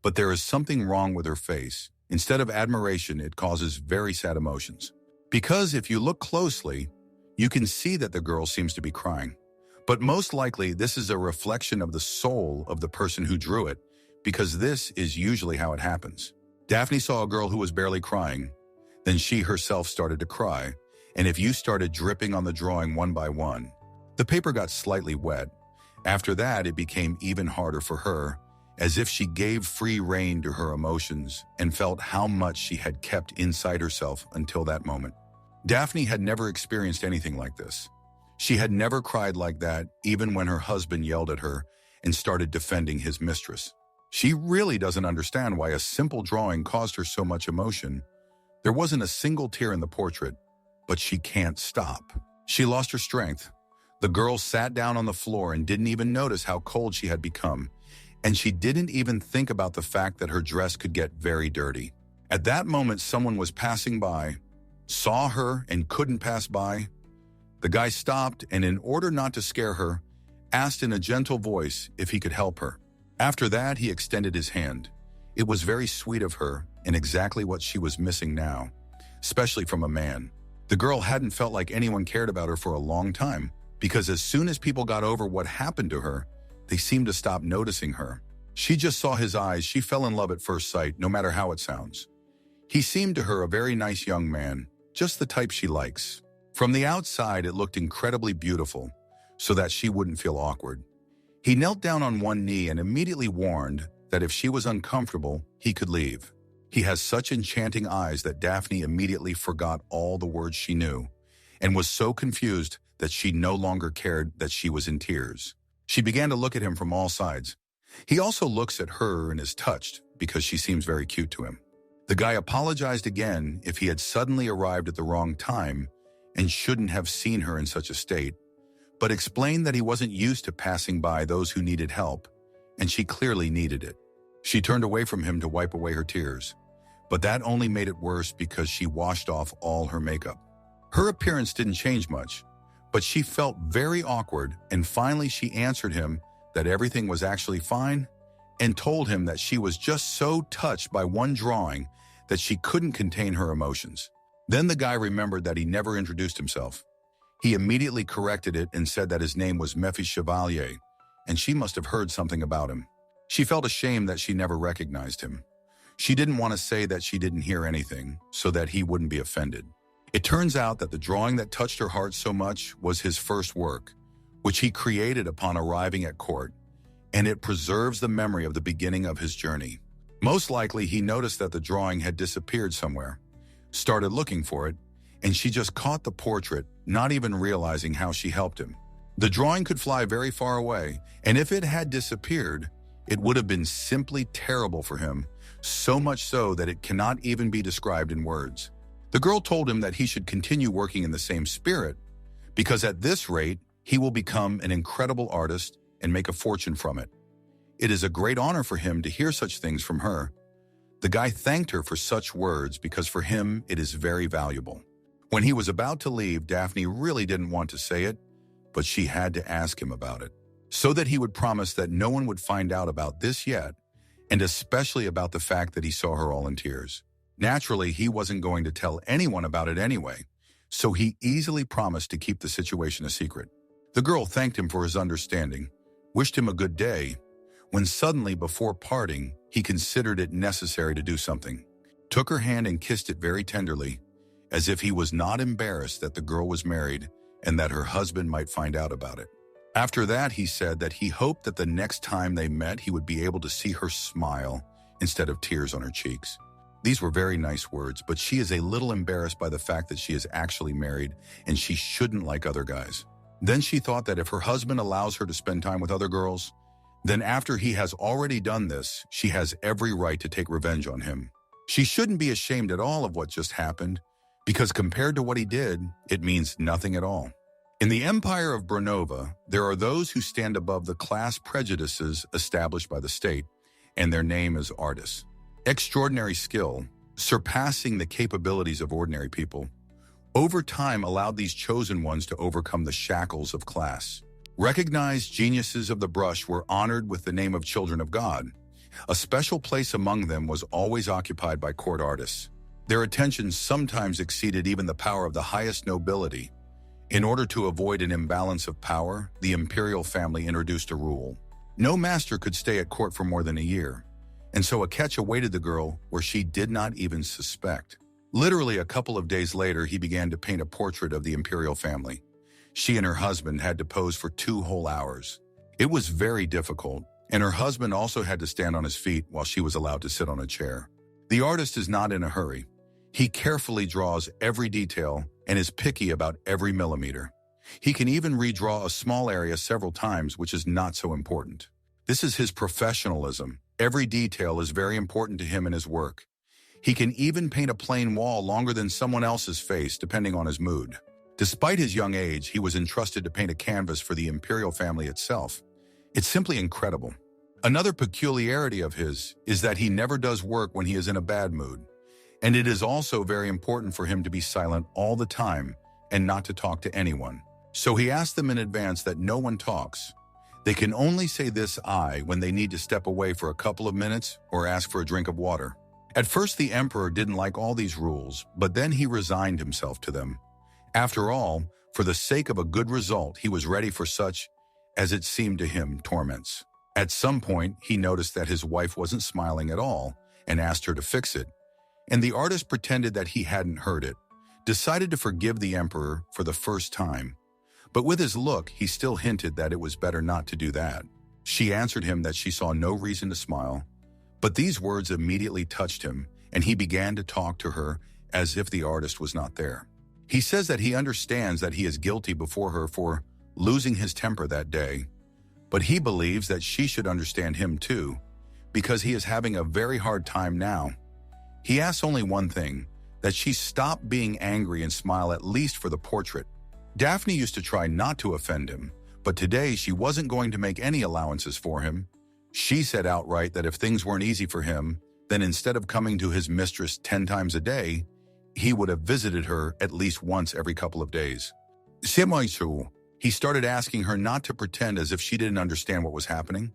but there is something wrong with her face. Instead of admiration, it causes very sad emotions. Because if you look closely, you can see that the girl seems to be crying. But most likely, this is a reflection of the soul of the person who drew it, because this is usually how it happens. Daphne saw a girl who was barely crying. Then she herself started to cry, and if you started dripping on the drawing one by one, the paper got slightly wet. After that, it became even harder for her, as if she gave free rein to her emotions and felt how much she had kept inside herself until that moment. Daphne had never experienced anything like this. She had never cried like that, even when her husband yelled at her and started defending his mistress. She really doesn't understand why a simple drawing caused her so much emotion. There wasn't a single tear in the portrait, but she can't stop. She lost her strength. The girl sat down on the floor and didn't even notice how cold she had become, and she didn't even think about the fact that her dress could get very dirty. At that moment, someone was passing by, saw her and couldn't pass by. The guy stopped and, in order not to scare her, asked in a gentle voice if he could help her. After that, he extended his hand. It was very sweet of her and exactly what she was missing now, especially from a man. The girl hadn't felt like anyone cared about her for a long time, because as soon as people got over what happened to her, they seemed to stop noticing her. She just saw his eyes. She fell in love at first sight, no matter how it sounds. He seemed to her a very nice young man, just the type she likes. From the outside, it looked incredibly beautiful, so that she wouldn't feel awkward. He knelt down on one knee and immediately warned that if she was uncomfortable, he could leave. He has such enchanting eyes that Daphne immediately forgot all the words she knew and was so confused that she no longer cared that she was in tears. She began to look at him from all sides. He also looks at her and is touched because she seems very cute to him. The guy apologized again if he had suddenly arrived at the wrong time and shouldn't have seen her in such a state, but explained that he wasn't used to passing by those who needed help, and she clearly needed it. She turned away from him to wipe away her tears, but that only made it worse because she washed off all her makeup. Her appearance didn't change much, but she felt very awkward, and finally she answered him that everything was actually fine and told him that she was just so touched by one drawing that she couldn't contain her emotions. Then the guy remembered that he never introduced himself. He immediately corrected it and said that his name was Memphis Chevalier, and she must have heard something about him. She felt ashamed that she never recognized him. She didn't want to say that she didn't hear anything, so that he wouldn't be offended. It turns out that the drawing that touched her heart so much was his first work, which he created upon arriving at court, and it preserves the memory of the beginning of his journey. Most likely, he noticed that the drawing had disappeared somewhere, started looking for it, and she just caught the portrait, not even realizing how she helped him. The drawing could fly very far away, and if it had disappeared, it would have been simply terrible for him, so much so that it cannot even be described in words. The girl told him that he should continue working in the same spirit, because at this rate, he will become an incredible artist and make a fortune from it. It is a great honor for him to hear such things from her. The guy thanked her for such words because for him, it is very valuable. When he was about to leave, Daphne really didn't want to say it, but she had to ask him about it, so that he would promise that no one would find out about this yet, and especially about the fact that he saw her all in tears. Naturally, he wasn't going to tell anyone about it anyway, so he easily promised to keep the situation a secret. The girl thanked him for his understanding, wished him a good day, when suddenly, before parting, he considered it necessary to do something, took her hand and kissed it very tenderly, as if he was not embarrassed that the girl was married and that her husband might find out about it. After that, he said that he hoped that the next time they met, he would be able to see her smile instead of tears on her cheeks. These were very nice words, but she is a little embarrassed by the fact that she is actually married and she shouldn't like other guys. Then she thought that if her husband allows her to spend time with other girls, then after he has already done this, she has every right to take revenge on him. She shouldn't be ashamed at all of what just happened, because compared to what he did, it means nothing at all. In the empire of Bernova, there are those who stand above the class prejudices established by the state, and their name is artists. Extraordinary skill, surpassing the capabilities of ordinary people, over time allowed these chosen ones to overcome the shackles of class. Recognized geniuses of the brush were honored with the name of children of God. A special place among them was always occupied by court artists. Their attention sometimes exceeded even the power of the highest nobility. In order to avoid an imbalance of power, the imperial family introduced a rule. No master could stay at court for more than a year, and so a catch awaited the girl where she did not even suspect. Literally a couple of days later, he began to paint a portrait of the imperial family. She and her husband had to pose for 2 whole hours. It was very difficult, and her husband also had to stand on his feet while she was allowed to sit on a chair. The artist is not in a hurry. He carefully draws every detail and is picky about every millimeter. He can even redraw a small area several times, which is not so important. This is his professionalism. Every detail is very important to him in his work. He can even paint a plain wall longer than someone else's face, depending on his mood. Despite his young age, he was entrusted to paint a canvas for the imperial family itself. It's simply incredible. Another peculiarity of his is that he never does work when he is in a bad mood. And it is also very important for him to be silent all the time and not to talk to anyone. So he asked them in advance that no one talks. They can only say this "I" when they need to step away for a couple of minutes or ask for a drink of water. At first, the emperor didn't like all these rules, but then he resigned himself to them. After all, for the sake of a good result, he was ready for such, as it seemed to him, torments. At some point, he noticed that his wife wasn't smiling at all and asked her to fix it. And the artist pretended that he hadn't heard it, decided to forgive the emperor for the first time. But with his look, he still hinted that it was better not to do that. She answered him that she saw no reason to smile. But these words immediately touched him, and he began to talk to her as if the artist was not there. He says that he understands that he is guilty before her for losing his temper that day, but he believes that she should understand him too, because he is having a very hard time now. He asks only one thing, that she stop being angry and smile at least for the portrait. Daphne used to try not to offend him, but today she wasn't going to make any allowances for him. She said outright that if things weren't easy for him, then instead of coming to his mistress 10 times a day, he would have visited her at least once every couple of days. He started asking her not to pretend as if she didn't understand what was happening.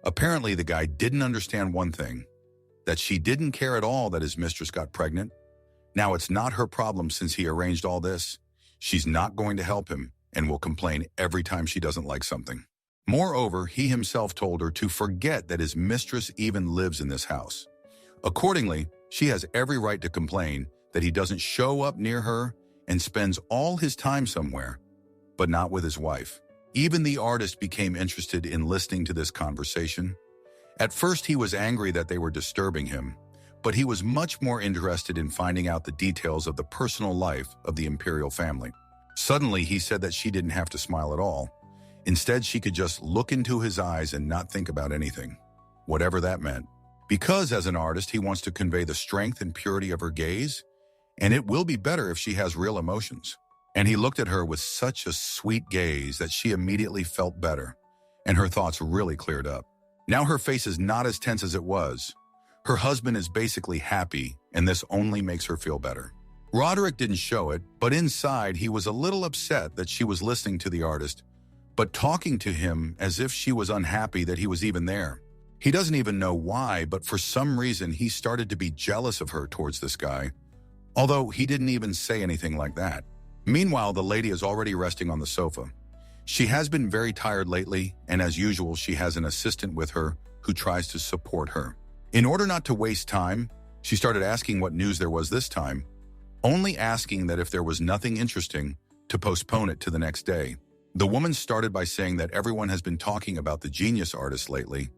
Apparently, the guy didn't understand one thing, that she didn't care at all that his mistress got pregnant. Now it's not her problem since he arranged all this. She's not going to help him and will complain every time she doesn't like something. Moreover, he himself told her to forget that his mistress even lives in this house. Accordingly, she has every right to complain that he doesn't show up near her and spends all his time somewhere, but not with his wife. Even the artist became interested in listening to this conversation. At first, he was angry that they were disturbing him, but he was much more interested in finding out the details of the personal life of the imperial family. Suddenly, he said that she didn't have to smile at all. Instead, she could just look into his eyes and not think about anything, whatever that meant. Because as an artist, he wants to convey the strength and purity of her gaze, and it will be better if she has real emotions. And he looked at her with such a sweet gaze that she immediately felt better, and her thoughts really cleared up. Now her face is not as tense as it was. Her husband is basically happy, and this only makes her feel better. Roderick didn't show it, but inside he was a little upset that she was listening to the artist, but talking to him as if she was unhappy that he was even there. He doesn't even know why, but for some reason he started to be jealous of her towards this guy, although he didn't even say anything like that. Meanwhile, the lady is already resting on the sofa. She has been very tired lately, and as usual, she has an assistant with her who tries to support her. In order not to waste time, she started asking what news there was this time, only asking that if there was nothing interesting, to postpone it to the next day. The woman started by saying that everyone has been talking about the genius artist lately,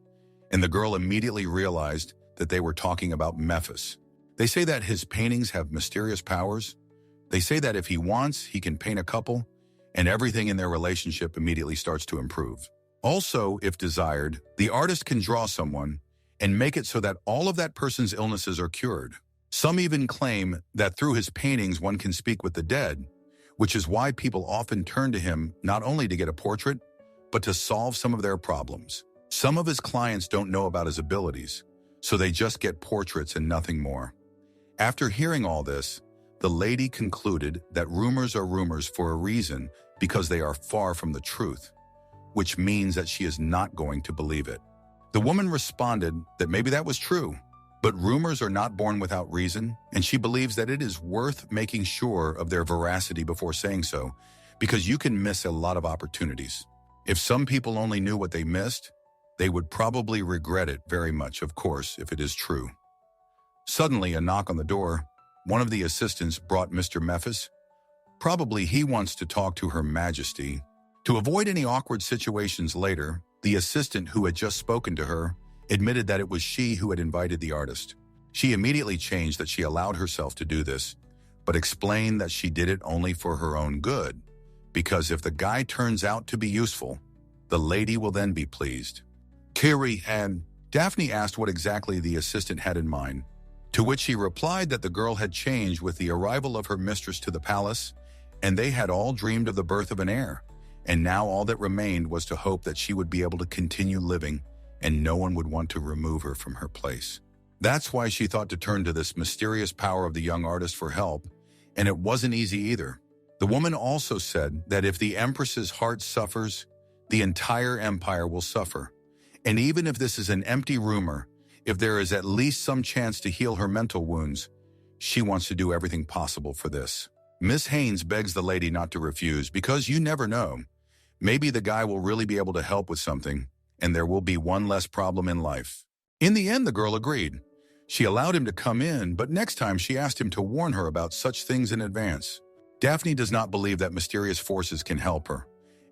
and the girl immediately realized that they were talking about Memphis. They say that his paintings have mysterious powers. They say that if he wants, he can paint a couple, and everything in their relationship immediately starts to improve. Also, if desired, the artist can draw someone and make it so that all of that person's illnesses are cured. Some even claim that through his paintings one can speak with the dead, which is why people often turn to him not only to get a portrait, but to solve some of their problems. Some of his clients don't know about his abilities, so they just get portraits and nothing more. After hearing all this, the lady concluded that rumors are rumors for a reason because they are far from the truth. which means that she is not going to believe it. The woman responded that maybe that was true, but rumors are not born without reason, and she believes that it is worth making sure of their veracity before saying so, because you can miss a lot of opportunities. If some people only knew what they missed, they would probably regret it very much, of course, if it is true. Suddenly, a knock on the door. One of the assistants brought Mr. Memphis. Probably he wants to talk to Her Majesty. To avoid any awkward situations later, the assistant who had just spoken to her admitted that it was she who had invited the artist. She immediately changed that she allowed herself to do this, but explained that she did it only for her own good, because if the guy turns out to be useful, the lady will then be pleased. Kiri and Daphne asked what exactly the assistant had in mind, to which she replied that the girl had changed with the arrival of her mistress to the palace, and they had all dreamed of the birth of an heir, and now all that remained was to hope that she would be able to continue living and no one would want to remove her from her place. That's why she thought to turn to this mysterious power of the young artist for help, and it wasn't easy either. The woman also said that if the Empress's heart suffers, the entire empire will suffer. And even if this is an empty rumor, if there is at least some chance to heal her mental wounds, she wants to do everything possible for this. Miss Haynes begs the lady not to refuse because you never know. Maybe the guy will really be able to help with something, and there will be one less problem in life. In the end, the girl agreed. She allowed him to come in, but next time she asked him to warn her about such things in advance. Daphne does not believe that mysterious forces can help her,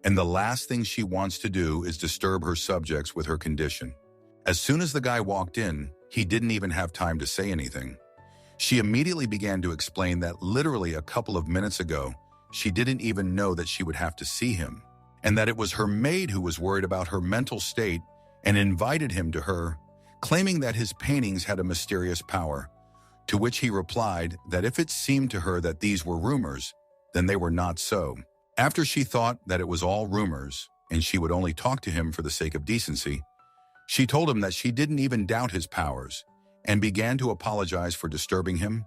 and the last thing she wants to do is disturb her subjects with her condition. As soon as the guy walked in, he didn't even have time to say anything. She immediately began to explain that literally a couple of minutes ago, she didn't even know that she would have to see him, and that it was her maid who was worried about her mental state and invited him to her, claiming that his paintings had a mysterious power, to which he replied that if it seemed to her that these were rumors, then they were not so. After she thought that it was all rumors and she would only talk to him for the sake of decency, she told him that she didn't even doubt his powers and began to apologize for disturbing him.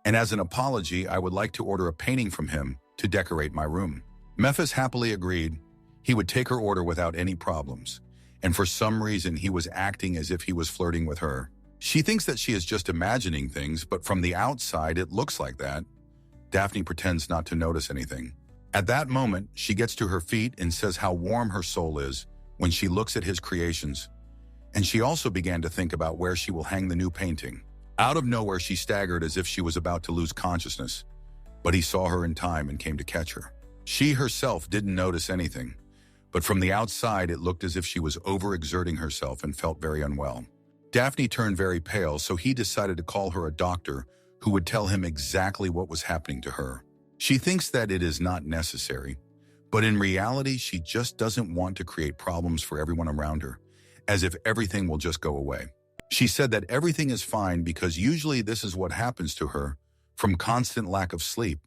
And as an apology, I would like to order a painting from him to decorate my room. Memphis happily agreed. He would take her order without any problems, and for some reason he was acting as if he was flirting with her. She thinks that she is just imagining things, but from the outside it looks like that. Daphne pretends not to notice anything. At that moment, she gets to her feet and says how warm her soul is when she looks at his creations. And she also began to think about where she will hang the new painting. Out of nowhere, she staggered as if she was about to lose consciousness, but he saw her in time and came to catch her. She herself didn't notice anything, but from the outside, it looked as if she was overexerting herself and felt very unwell. Daphne turned very pale, so he decided to call her a doctor who would tell him exactly what was happening to her. She thinks that it is not necessary, but in reality, she just doesn't want to create problems for everyone around her, as if everything will just go away. She said that everything is fine because usually this is what happens to her from constant lack of sleep.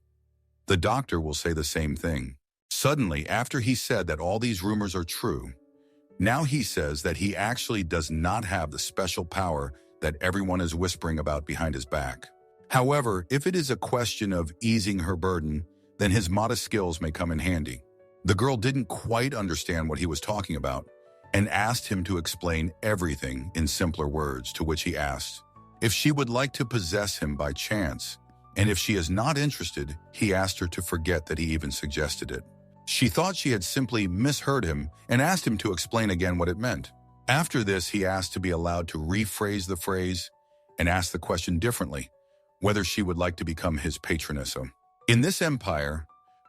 The doctor will say the same thing. Suddenly, after he said that all these rumors are true, now he says that he actually does not have the special power that everyone is whispering about behind his back. However, if it is a question of easing her burden, then his modest skills may come in handy. The girl didn't quite understand what he was talking about and asked him to explain everything in simpler words, to which he asked if she would like to possess him by chance, and if she is not interested, he asked her to forget that he even suggested it. She thought she had simply misheard him and asked him to explain again what it meant. After this, he asked to be allowed to rephrase the phrase and ask the question differently, whether she would like to become his patroness. In this empire,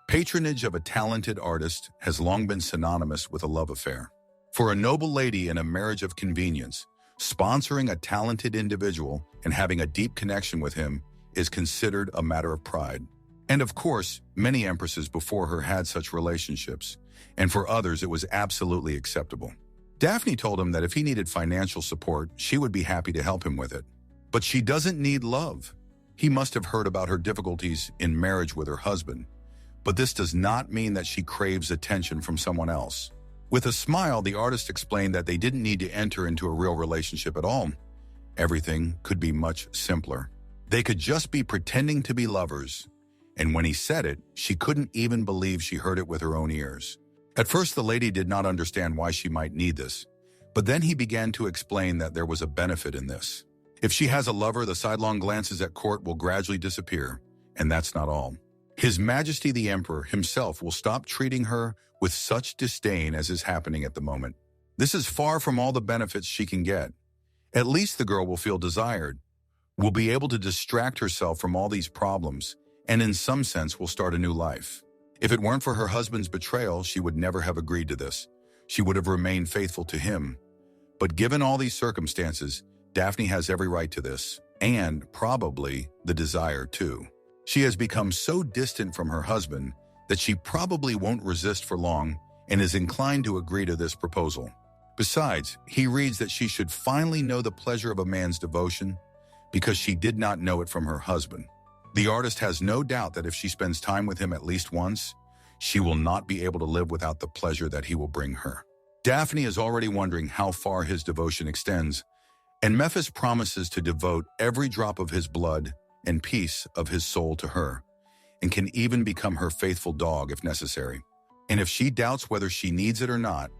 patronage of a talented artist has long been synonymous with a love affair. For a noble lady in a marriage of convenience, sponsoring a talented individual and having a deep connection with him is considered a matter of pride. And of course, many empresses before her had such relationships, and for others it was absolutely acceptable. Daphne told him that if he needed financial support, she would be happy to help him with it. But she doesn't need love. He must have heard about her difficulties in marriage with her husband, but this does not mean that she craves attention from someone else. With a smile, the artist explained that they didn't need to enter into a real relationship at all. Everything could be much simpler. They could just be pretending to be lovers, and when he said it, she couldn't even believe she heard it with her own ears. At first, the lady did not understand why she might need this, but then he began to explain that there was a benefit in this. If she has a lover, the sidelong glances at court will gradually disappear, and that's not all. His Majesty the Emperor himself will stop treating her with such disdain as is happening at the moment. This is far from all the benefits she can get. At least the girl will feel desired, will be able to distract herself from all these problems, and in some sense will start a new life. If it weren't for her husband's betrayal, she would never have agreed to this. She would have remained faithful to him. But given all these circumstances, Daphne has every right to this, and probably the desire too. She has become so distant from her husband that she probably won't resist for long and is inclined to agree to this proposal. Besides, he reads that she should finally know the pleasure of a man's devotion because she did not know it from her husband. The artist has no doubt that if she spends time with him at least once, she will not be able to live without the pleasure that he will bring her. Daphne is already wondering how far his devotion extends, and Memphis promises to devote every drop of his blood and piece of his soul to her, and can even become her faithful dog if necessary. And if she doubts whether she needs it or not,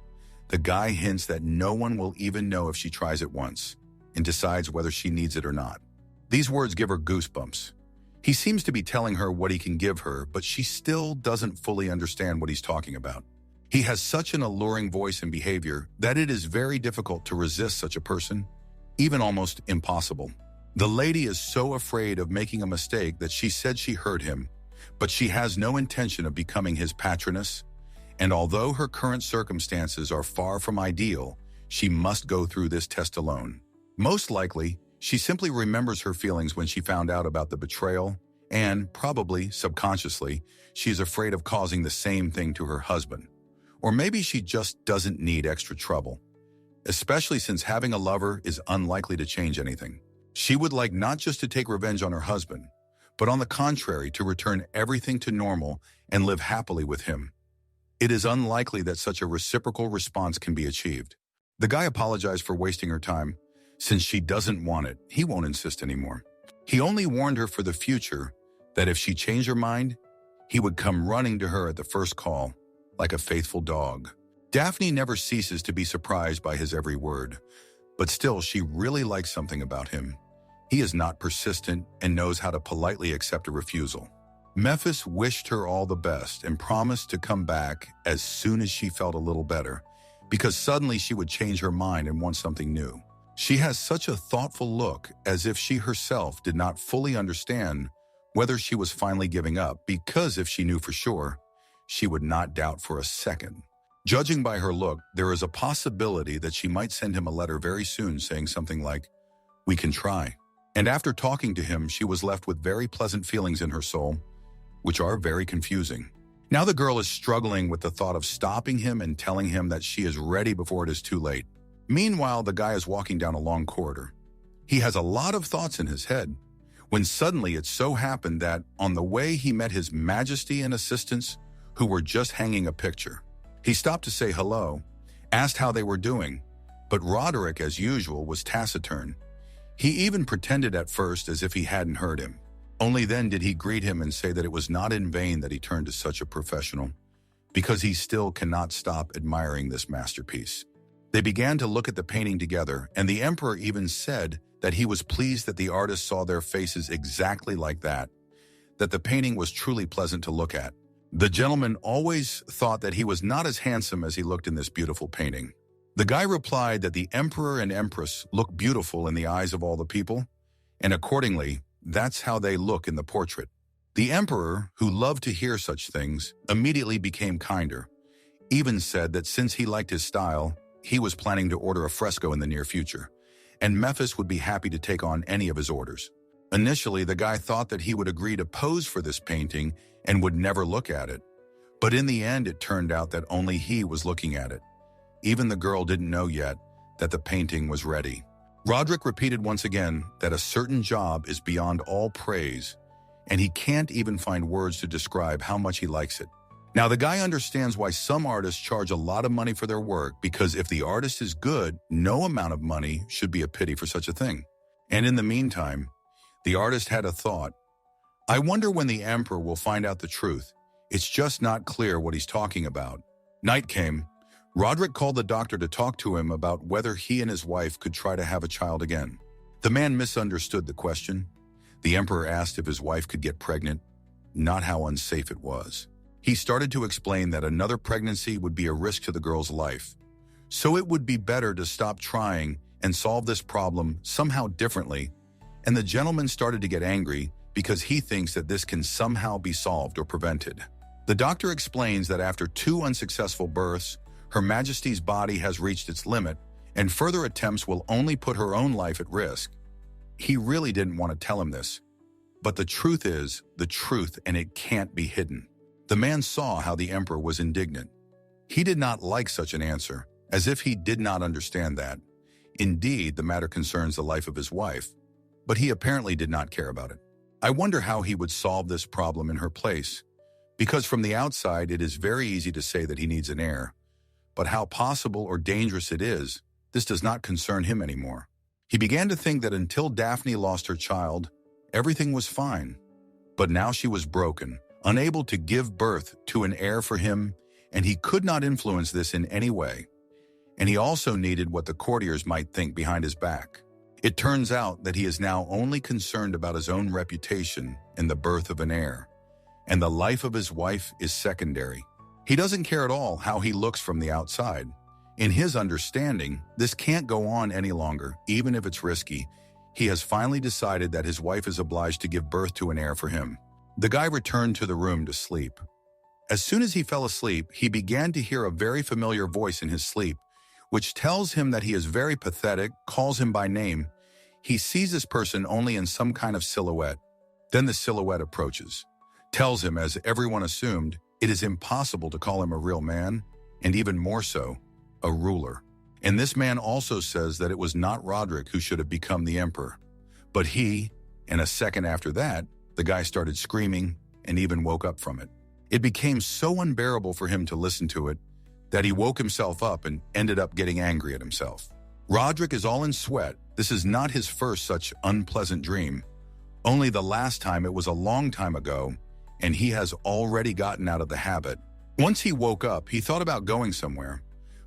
the guy hints that no one will even know if she tries it once, and decides whether she needs it or not. These words give her goosebumps. He seems to be telling her what he can give her, but she still doesn't fully understand what he's talking about. He has such an alluring voice and behavior that it is very difficult to resist such a person, even almost impossible. The lady is so afraid of making a mistake that she said she heard him, but she has no intention of becoming his patroness, and although her current circumstances are far from ideal, she must go through this test alone. Most likely, she simply remembers her feelings when she found out about the betrayal, and, probably subconsciously, she is afraid of causing the same thing to her husband. Or maybe she just doesn't need extra trouble, especially since having a lover is unlikely to change anything. She would like not just to take revenge on her husband, but on the contrary to return everything to normal and live happily with him. It is unlikely that such a reciprocal response can be achieved. The guy apologized for wasting her time. Since she doesn't want it, he won't insist anymore. He only warned her for the future that if she changed her mind, he would come running to her at the first call, like a faithful dog. Daphne never ceases to be surprised by his every word, but still she really likes something about him. He is not persistent and knows how to politely accept a refusal. Memphis wished her all the best and promised to come back as soon as she felt a little better, because suddenly she would change her mind and want something new. She has such a thoughtful look, as if she herself did not fully understand whether she was finally giving up, because if she knew for sure, she would not doubt for a second. Judging by her look, there is a possibility that she might send him a letter very soon saying something like, "We can try." And after talking to him, she was left with very pleasant feelings in her soul, which are very confusing. Now the girl is struggling with the thought of stopping him and telling him that she is ready before it is too late. Meanwhile, the guy is walking down a long corridor. He has a lot of thoughts in his head, when suddenly it so happened that on the way he met his Majesty and assistants who were just hanging a picture. He stopped to say hello, asked how they were doing, but Roderick, as usual, was taciturn. He even pretended at first as if he hadn't heard him. Only then did he greet him and say that it was not in vain that he turned to such a professional, because he still cannot stop admiring this masterpiece. They began to look at the painting together, and the emperor even said that he was pleased that the artist saw their faces exactly like that the painting was truly pleasant to look at. The gentleman always thought that he was not as handsome as he looked in this beautiful painting. The guy replied that the emperor and empress look beautiful in the eyes of all the people, and accordingly, that's how they look in the portrait. The emperor, who loved to hear such things, immediately became kinder, even said that since he liked his style, he was planning to order a fresco in the near future, and Memphis would be happy to take on any of his orders. Initially, the guy thought that he would agree to pose for this painting and would never look at it. But in the end, it turned out that only he was looking at it. Even the girl didn't know yet that the painting was ready. Roderick repeated once again that a certain job is beyond all praise, and he can't even find words to describe how much he likes it. Now, the guy understands why some artists charge a lot of money for their work, because if the artist is good, no amount of money should be a pity for such a thing. And in the meantime, the artist had a thought. I wonder when the emperor will find out the truth. It's just not clear what he's talking about. Night came. Roderick called the doctor to talk to him about whether he and his wife could try to have a child again. The man misunderstood the question. The emperor asked if his wife could get pregnant, not how unsafe it was. He started to explain that another pregnancy would be a risk to the girl's life, so it would be better to stop trying and solve this problem somehow differently, and the gentleman started to get angry because he thinks that this can somehow be solved or prevented. The doctor explains that after 2 unsuccessful births, Her Majesty's body has reached its limit, and further attempts will only put her own life at risk. He really didn't want to tell him this, but the truth is the truth, and it can't be hidden. The man saw how the emperor was indignant. He did not like such an answer, as if he did not understand that. Indeed, the matter concerns the life of his wife, but he apparently did not care about it. I wonder how he would solve this problem in her place, because from the outside it is very easy to say that he needs an heir, but how possible or dangerous it is, this does not concern him anymore. He began to think that until Daphne lost her child, everything was fine. But now she was broken, unable to give birth to an heir for him, and he could not influence this in any way. And he also needed what the courtiers might think behind his back. It turns out that he is now only concerned about his own reputation and the birth of an heir, and the life of his wife is secondary. He doesn't care at all how he looks from the outside. In his understanding, this can't go on any longer, even if it's risky. He has finally decided that his wife is obliged to give birth to an heir for him. The guy returned to the room to sleep. As soon as he fell asleep, he began to hear a very familiar voice in his sleep, which tells him that he is very pathetic, calls him by name. He sees this person only in some kind of silhouette. Then the silhouette approaches, tells him, as everyone assumed, it is impossible to call him a real man, and even more so, a ruler. And this man also says that it was not Roderick who should have become the emperor, but he, and a second after that, the guy started screaming and even woke up from it. It became so unbearable for him to listen to it that he woke himself up and ended up getting angry at himself. Roderick is all in sweat. This is not his first such unpleasant dream. Only the last time it was a long time ago, and he has already gotten out of the habit. Once he woke up, he thought about going somewhere,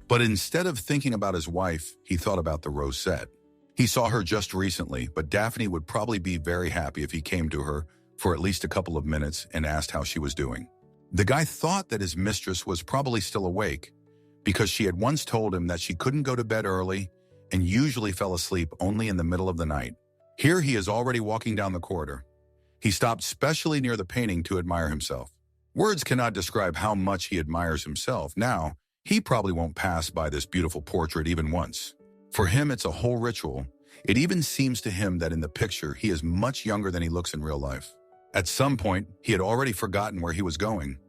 but instead of thinking about his wife, he thought about the Rosetta. He saw her just recently, but Daphne would probably be very happy if he came to her for at least a couple of minutes and asked how she was doing. The guy thought that his mistress was probably still awake because she had once told him that she couldn't go to bed early and usually fell asleep only in the middle of the night. Here he is already walking down the corridor. He stopped specially near the painting to admire himself. Words cannot describe how much he admires himself. Now, he probably won't pass by this beautiful portrait even once. For him, it's a whole ritual. It even seems to him that in the picture, he is much younger than he looks in real life. At some point, he had already forgotten where he was going.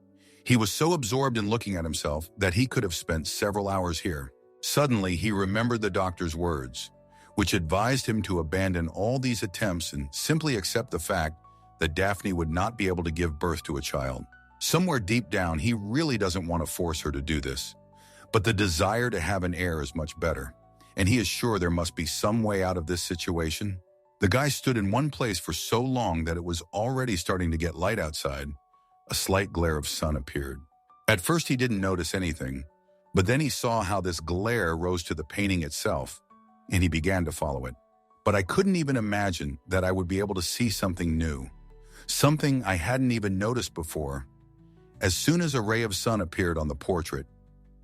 He was so absorbed in looking at himself that he could have spent several hours here. Suddenly, he remembered the doctor's words, which advised him to abandon all these attempts and simply accept the fact that Daphne would not be able to give birth to a child. Somewhere deep down, he really doesn't want to force her to do this. But the desire to have an heir is much better, and he is sure there must be some way out of this situation. The guy stood in one place for so long that it was already starting to get light outside. A slight glare of sun appeared. At first he didn't notice anything, but then he saw how this glare rose to the painting itself, and he began to follow it. But I couldn't even imagine that I would be able to see something new, something I hadn't even noticed before. As soon as a ray of sun appeared on the portrait,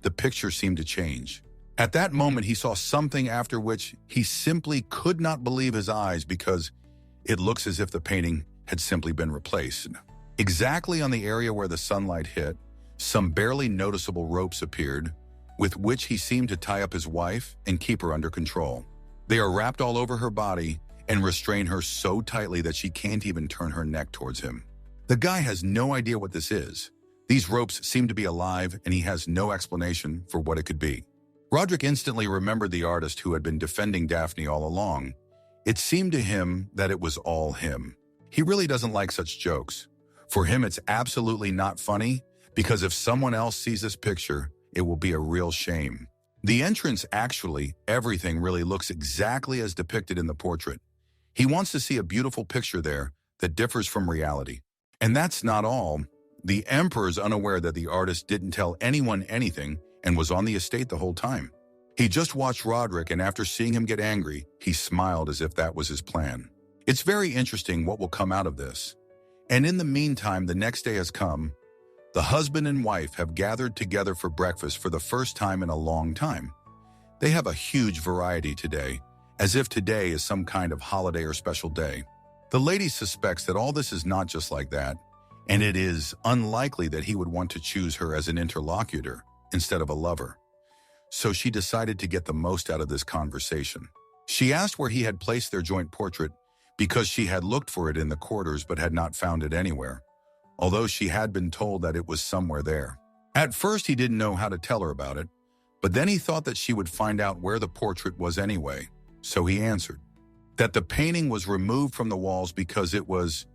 the picture seemed to change. At that moment, he saw something after which he simply could not believe his eyes because it looks as if the painting had simply been replaced. Exactly on the area where the sunlight hit, some barely noticeable ropes appeared, with which he seemed to tie up his wife and keep her under control. They are wrapped all over her body and restrain her so tightly that she can't even turn her neck towards him. The guy has no idea what this is. These ropes seem to be alive, and he has no explanation for what it could be. Roderick instantly remembered the artist who had been defending Daphne all along. It seemed to him that it was all him. He really doesn't like such jokes. For him, it's absolutely not funny, because if someone else sees this picture, it will be a real shame. The entrance, actually, everything really looks exactly as depicted in the portrait. He wants to see a beautiful picture there that differs from reality. And that's not all. The Emperor is unaware that the artist didn't tell anyone anything and was on the estate the whole time. He just watched Roderick, and after seeing him get angry, he smiled as if that was his plan. It's very interesting what will come out of this. And in the meantime, the next day has come. The husband and wife have gathered together for breakfast for the first time in a long time. They have a huge variety today, as if today is some kind of holiday or special day. The lady suspects that all this is not just like that, and it is unlikely that he would want to choose her as an interlocutor instead of a lover. So she decided to get the most out of this conversation. She asked where he had placed their joint portrait because she had looked for it in the quarters but had not found it anywhere, although she had been told that it was somewhere there. At first he didn't know how to tell her about it, but then he thought that she would find out where the portrait was anyway, so he answered that the painting was removed from the walls because it was,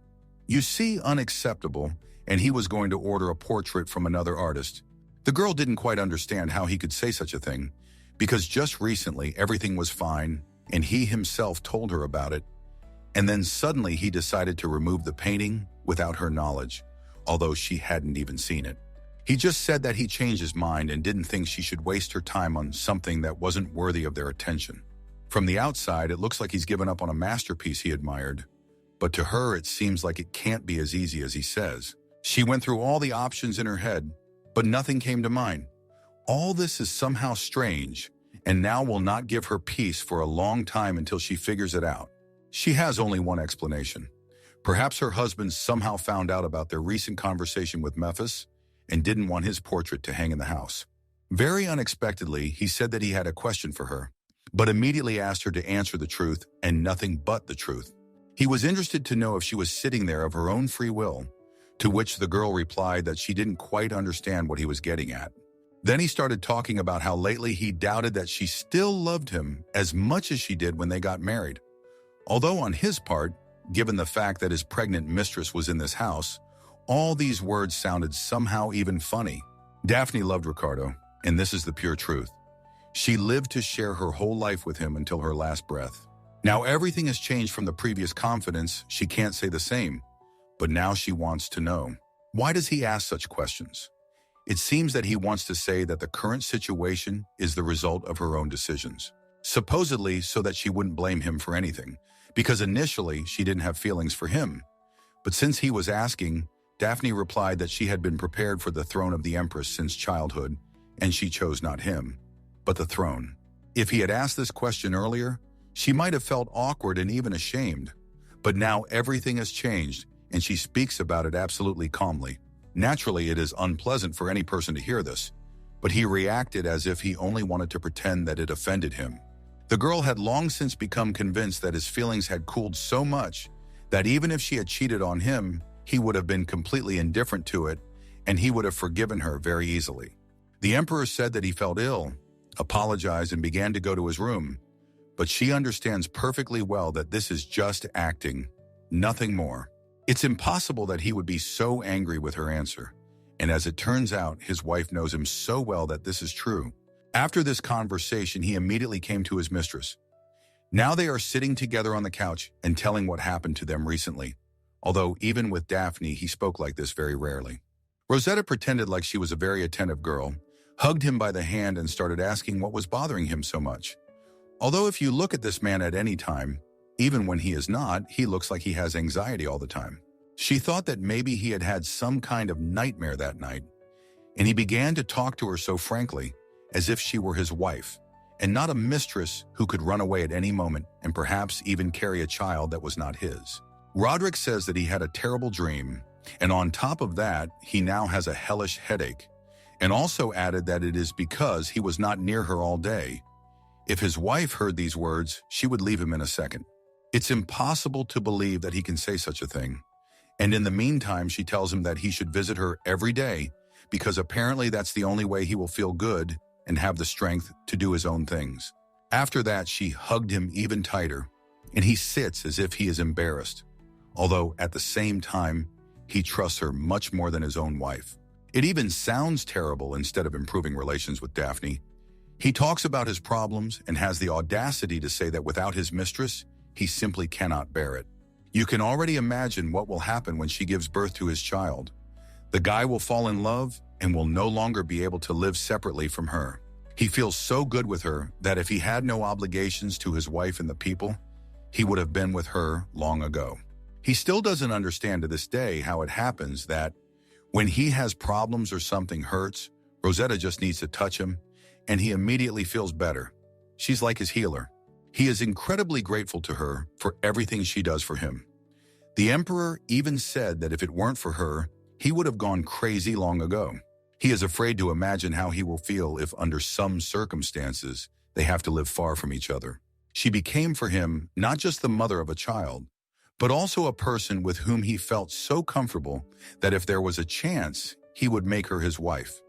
you see, unacceptable, and he was going to order a portrait from another artist. The girl didn't quite understand how he could say such a thing, because just recently everything was fine, and he himself told her about it, and then suddenly he decided to remove the painting without her knowledge, although she hadn't even seen it. He just said that he changed his mind and didn't think she should waste her time on something that wasn't worthy of their attention. From the outside, it looks like he's given up on a masterpiece he admired, but to her it seems like it can't be as easy as he says. She went through all the options in her head, but nothing came to mind. All this is somehow strange, and now will not give her peace for a long time until she figures it out. She has only one explanation. Perhaps her husband somehow found out about their recent conversation with Memphis and didn't want his portrait to hang in the house. Very unexpectedly, he said that he had a question for her, but immediately asked her to answer the truth and nothing but the truth. He was interested to know if she was sitting there of her own free will, to which the girl replied that she didn't quite understand what he was getting at. Then he started talking about how lately he doubted that she still loved him as much as she did when they got married. Although on his part, given the fact that his pregnant mistress was in this house, all these words sounded somehow even funny. Daphne loved Ricardo, and this is the pure truth. She lived to share her whole life with him until her last breath. Now everything has changed from the previous confidence. She can't say the same, but now she wants to know. Why does he ask such questions? It seems that he wants to say that the current situation is the result of her own decisions, supposedly so that she wouldn't blame him for anything, because initially she didn't have feelings for him. But since he was asking, Daphne replied that she had been prepared for the throne of the Empress since childhood, and she chose not him, but the throne. If he had asked this question earlier, she might have felt awkward and even ashamed. But now everything has changed, and she speaks about it absolutely calmly. Naturally, it is unpleasant for any person to hear this, but he reacted as if he only wanted to pretend that it offended him. The girl had long since become convinced that his feelings had cooled so much that even if she had cheated on him, he would have been completely indifferent to it, and he would have forgiven her very easily. The Emperor said that he felt ill, apologized, and began to go to his room, but she understands perfectly well that this is just acting, nothing more. It's impossible that he would be so angry with her answer, and as it turns out, his wife knows him so well that this is true. After this conversation, he immediately came to his mistress. Now they are sitting together on the couch and telling what happened to them recently, although even with Daphne, he spoke like this very rarely. Rosetta pretended like she was a very attentive girl, hugged him by the hand, and started asking what was bothering him so much. Although if you look at this man at any time, even when he is not, he looks like he has anxiety all the time. She thought that maybe he had had some kind of nightmare that night, and he began to talk to her so frankly, as if she were his wife, and not a mistress who could run away at any moment and perhaps even carry a child that was not his. Roderick says that he had a terrible dream, and on top of that, he now has a hellish headache, and also added that it is because he was not near her all day. If his wife heard these words, she would leave him in a second. It's impossible to believe that he can say such a thing. And in the meantime, she tells him that he should visit her every day because apparently that's the only way he will feel good and have the strength to do his own things. After that, she hugged him even tighter, and he sits as if he is embarrassed, although at the same time, he trusts her much more than his own wife. It even sounds terrible instead of improving relations with Daphne. He talks about his problems and has the audacity to say that without his mistress, he simply cannot bear it. You can already imagine what will happen when she gives birth to his child. The guy will fall in love and will no longer be able to live separately from her. He feels so good with her that if he had no obligations to his wife and the people, he would have been with her long ago. He still doesn't understand to this day how it happens that when he has problems or something hurts, Rosetta just needs to touch him and he immediately feels better. She's like his healer. He is incredibly grateful to her for everything she does for him. The Emperor even said that if it weren't for her, he would have gone crazy long ago. He is afraid to imagine how he will feel if under some circumstances they have to live far from each other. She became for him not just the mother of a child, but also a person with whom he felt so comfortable that if there was a chance, he would make her his wife.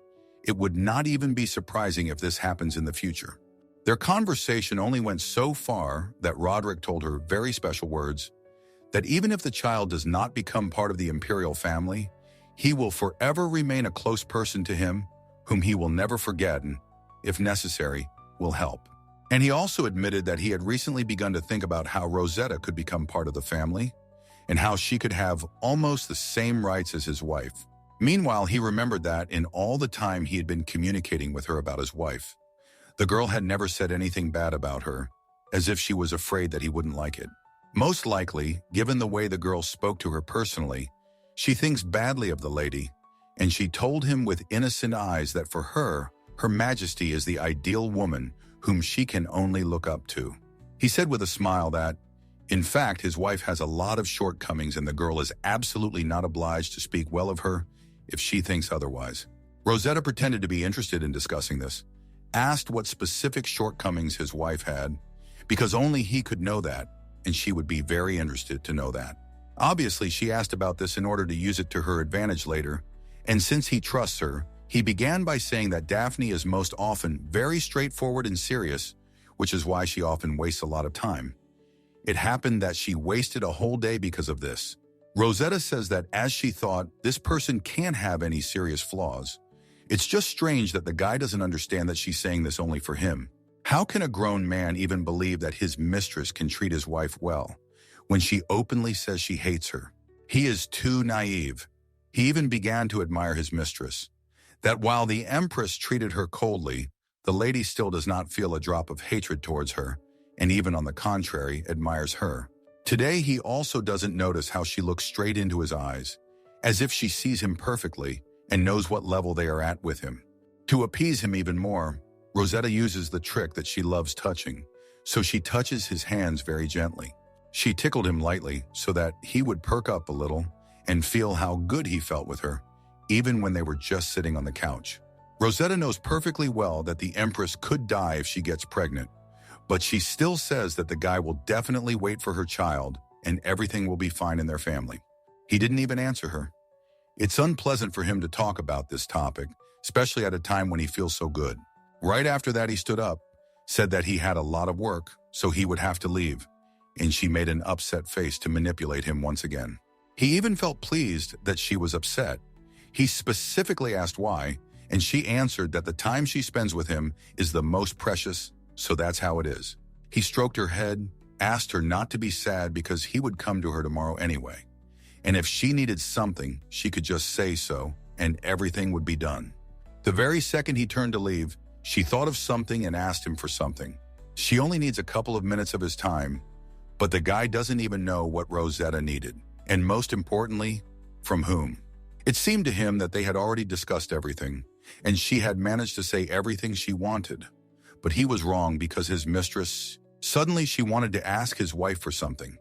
It would not even be surprising if this happens in the future. Their conversation only went so far that Roderick told her very special words, that even if the child does not become part of the imperial family, he will forever remain a close person to him, whom he will never forget and, if necessary, will help. And he also admitted that he had recently begun to think about how Rosetta could become part of the family and how she could have almost the same rights as his wife. Meanwhile, he remembered that in all the time he had been communicating with her about his wife, the girl had never said anything bad about her, as if she was afraid that he wouldn't like it. Most likely, given the way the girl spoke to her personally, she thinks badly of the lady, and she told him with innocent eyes that for her, Her Majesty is the ideal woman whom she can only look up to. He said with a smile that, in fact, his wife has a lot of shortcomings and the girl is absolutely not obliged to speak well of her if she thinks otherwise. Rosetta pretended to be interested in discussing this, asked what specific shortcomings his wife had, because only he could know that, and she would be very interested to know that. Obviously, she asked about this in order to use it to her advantage later, and since he trusts her, he began by saying that Daphne is most often very straightforward and serious, which is why she often wastes a lot of time. It happened that she wasted a whole day because of this. Rosetta says that as she thought, this person can't have any serious flaws. It's just strange that the guy doesn't understand that she's saying this only for him. How can a grown man even believe that his mistress can treat his wife well when she openly says she hates her? He is too naive. He even began to admire his mistress. That while the Empress treated her coldly, the lady still does not feel a drop of hatred towards her, and even on the contrary, admires her. Today, he also doesn't notice how she looks straight into his eyes, as if she sees him perfectly and knows what level they are at with him. To appease him even more, Rosetta uses the trick that she loves touching, so she touches his hands very gently. She tickled him lightly so that he would perk up a little and feel how good he felt with her, even when they were just sitting on the couch. Rosetta knows perfectly well that the Empress could die if she gets pregnant, but she still says that the guy will definitely wait for her child and everything will be fine in their family. He didn't even answer her. It's unpleasant for him to talk about this topic, especially at a time when he feels so good. Right after that, he stood up, said that he had a lot of work, so he would have to leave, and she made an upset face to manipulate him once again. He even felt pleased that she was upset. He specifically asked why, and she answered that the time she spends with him is the most precious, so that's how it is. He stroked her head, asked her not to be sad because he would come to her tomorrow anyway. And if she needed something, she could just say so, and everything would be done. The very second he turned to leave, she thought of something and asked him for something. She only needs a couple of minutes of his time, but the guy doesn't even know what Rosetta needed, and most importantly, from whom. It seemed to him that they had already discussed everything, and she had managed to say everything she wanted. But he was wrong because his mistress, suddenly she wanted to ask his wife for something,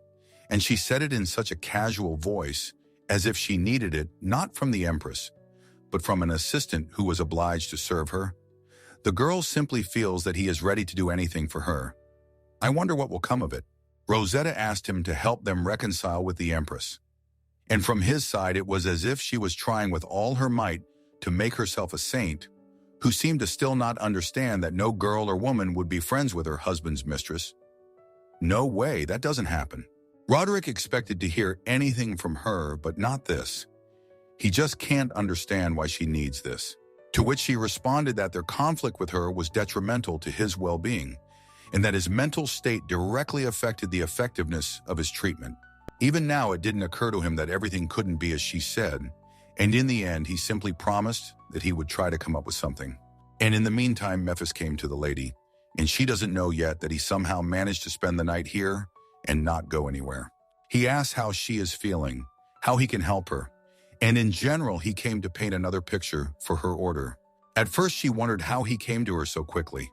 and she said it in such a casual voice, as if she needed it not from the Empress, but from an assistant who was obliged to serve her. The girl simply feels that he is ready to do anything for her. I wonder what will come of it. Rosetta asked him to help them reconcile with the Empress. And from his side, it was as if she was trying with all her might to make herself a saint, who seemed to still not understand that no girl or woman would be friends with her husband's mistress. No way, that doesn't happen. Roderick expected to hear anything from her, but not this. He just can't understand why she needs this. To which she responded that their conflict with her was detrimental to his well-being, and that his mental state directly affected the effectiveness of his treatment. Even now, it didn't occur to him that everything couldn't be as she said, And in the end, he simply promised that he would try to come up with something. And in the meantime, Memphis came to the lady, and she doesn't know yet that he somehow managed to spend the night here and not go anywhere. He asks how she is feeling, how he can help her, and in general, he came to paint another picture for her order. At first, she wondered how he came to her so quickly,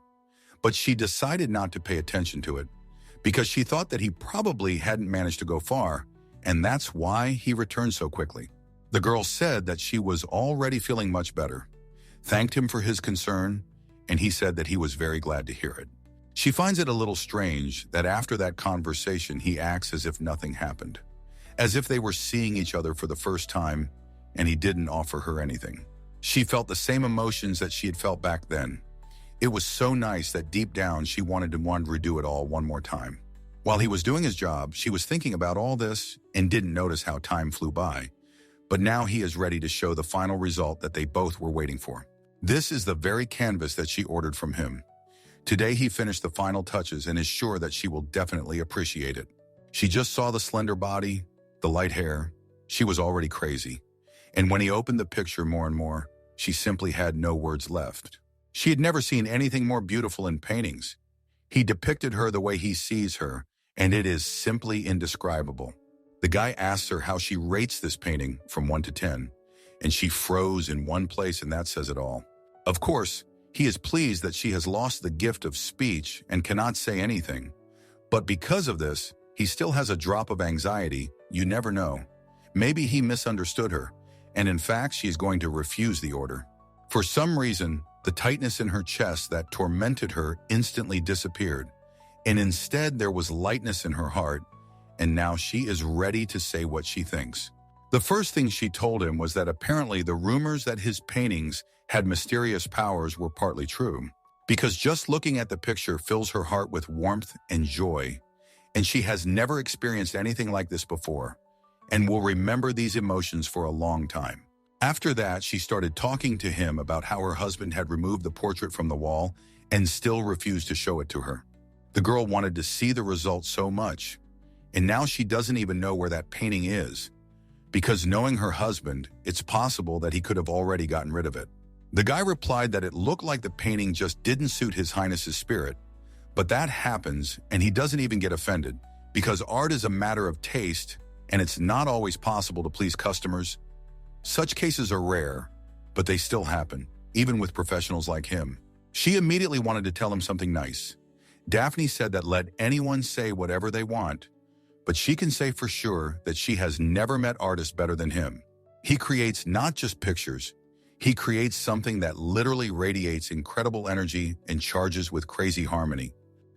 but she decided not to pay attention to it because she thought that he probably hadn't managed to go far, and that's why he returned so quickly. The girl said that she was already feeling much better, thanked him for his concern, and he said that he was very glad to hear it. She finds it a little strange that after that conversation, he acts as if nothing happened, as if they were seeing each other for the first time, and he didn't offer her anything. She felt the same emotions that she had felt back then. It was so nice that deep down she wanted to redo it all one more time. While he was doing his job, she was thinking about all this and didn't notice how time flew by. But now he is ready to show the final result that they both were waiting for. This is the very canvas that she ordered from him. Today he finished the final touches and is sure that she will definitely appreciate it. She just saw the slender body, the light hair. She was already crazy. And when he opened the picture more and more, she simply had no words left. She had never seen anything more beautiful in paintings. He depicted her the way he sees her, and it is simply indescribable. The guy asks her how she rates this painting from 1 to 10, and she froze in one place, and that says it all. Of course, he is pleased that she has lost the gift of speech and cannot say anything. But because of this, he still has a drop of anxiety. You never know. Maybe he misunderstood her, and in fact, she is going to refuse the order. For some reason, the tightness in her chest that tormented her instantly disappeared, and instead there was lightness in her heart, and now she is ready to say what she thinks. The first thing she told him was that apparently the rumors that his paintings had mysterious powers were partly true, because just looking at the picture fills her heart with warmth and joy, and she has never experienced anything like this before, and will remember these emotions for a long time. After that, she started talking to him about how her husband had removed the portrait from the wall and still refused to show it to her. The girl wanted to see the result so much, and now she doesn't even know where that painting is, because knowing her husband, it's possible that he could have already gotten rid of it. The guy replied that it looked like the painting just didn't suit His Highness's spirit, but that happens, and he doesn't even get offended, because art is a matter of taste, and it's not always possible to please customers. Such cases are rare, but they still happen, even with professionals like him. She immediately wanted to tell him something nice. Daphne said that let anyone say whatever they want, but she can say for sure that she has never met artists better than him. He creates not just pictures, he creates something that literally radiates incredible energy and charges with crazy harmony.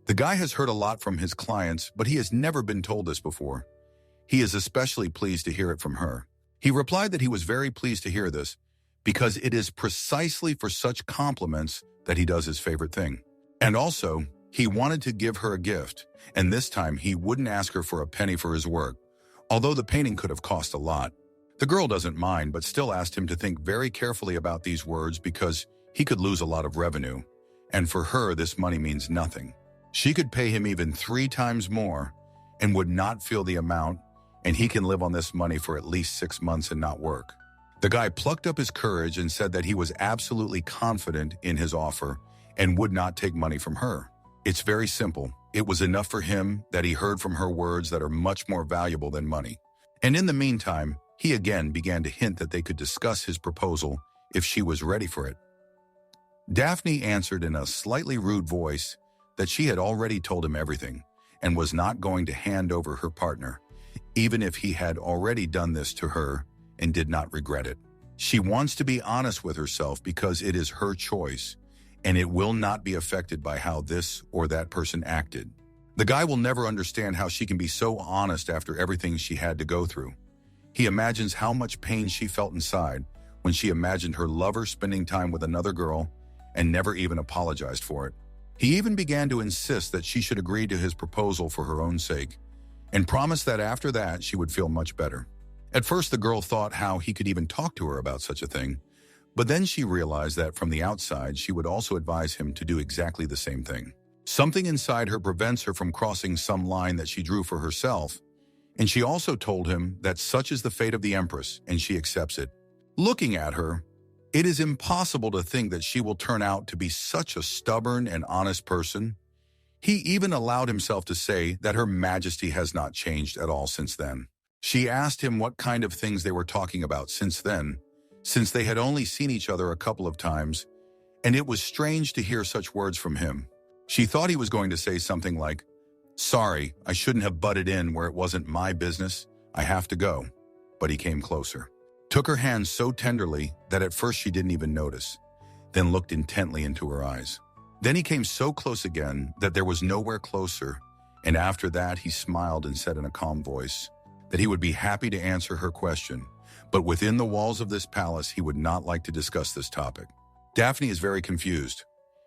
The guy has heard a lot from his clients, but he has never been told this before. He is especially pleased to hear it from her. He replied that he was very pleased to hear this because it is precisely for such compliments that he does his favorite thing. And also, he wanted to give her a gift, and this time he wouldn't ask her for a penny for his work, although the painting could have cost a lot. The girl doesn't mind, but still asked him to think very carefully about these words because he could lose a lot of revenue, and for her this money means nothing. She could pay him even 3 times more and would not feel the amount, and he can live on this money for at least 6 months and not work. The guy plucked up his courage and said that he was absolutely confident in his offer and would not take money from her. It's very simple. It was enough for him that he heard from her words that are much more valuable than money. And in the meantime, he again began to hint that they could discuss his proposal if she was ready for it. Daphne answered in a slightly rude voice that she had already told him everything and was not going to hand over her partner, even if he had already done this to her and did not regret it. She wants to be honest with herself because it is her choice, and it will not be affected by how this or that person acted. The guy will never understand how she can be so honest after everything she had to go through. He imagines how much pain she felt inside when she imagined her lover spending time with another girl and never even apologized for it. He even began to insist that she should agree to his proposal for her own sake, and promised that after that she would feel much better. At first, the girl thought how he could even talk to her about such a thing, but then she realized that from the outside she would also advise him to do exactly the same thing. Something inside her prevents her from crossing some line that she drew for herself, and she also told him that such is the fate of the Empress and she accepts it. Looking at her, it is impossible to think that she will turn out to be such a stubborn and honest person. He even allowed himself to say that Her Majesty has not changed at all since then. She asked him what kind of things they were talking about since then, since they had only seen each other a couple of times, and it was strange to hear such words from him. She thought he was going to say something like, "Sorry, I shouldn't have butted in where it wasn't my business. I have to go." But he came closer, took her hand so tenderly that at first she didn't even notice, then looked intently into her eyes. Then he came so close again that there was nowhere closer, and after that he smiled and said in a calm voice that he would be happy to answer her question, but within the walls of this palace he would not like to discuss this topic. Daphne is very confused.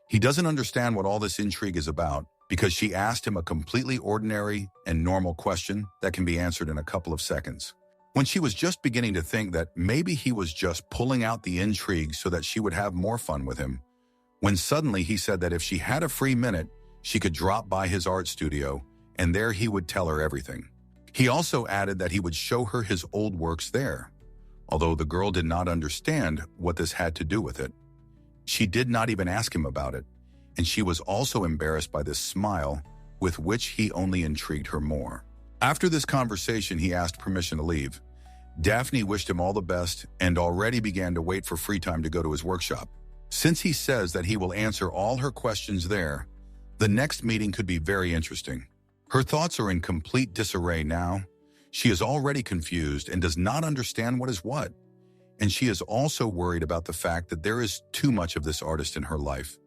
He doesn't understand what all this intrigue is about because she asked him a completely ordinary and normal question that can be answered in a couple of seconds. When she was just beginning to think that maybe he was just pulling out the intrigue so that she would have more fun with him, when suddenly he said that if she had a free minute, she could drop by his art studio and there he would tell her everything. He also added that he would show her his old works there. Although the girl did not understand what this had to do with it, she did not even ask him about it, and she was also embarrassed by this smile with which he only intrigued her more. After this conversation, he asked permission to leave. Daphne wished him all the best and already began to wait for free time to go to his workshop. Since he says that he will answer all her questions there, the next meeting could be very interesting. Her thoughts are in complete disarray now. She is already confused and does not understand what is what. And she is also worried about the fact that there is too much of this artist in her life.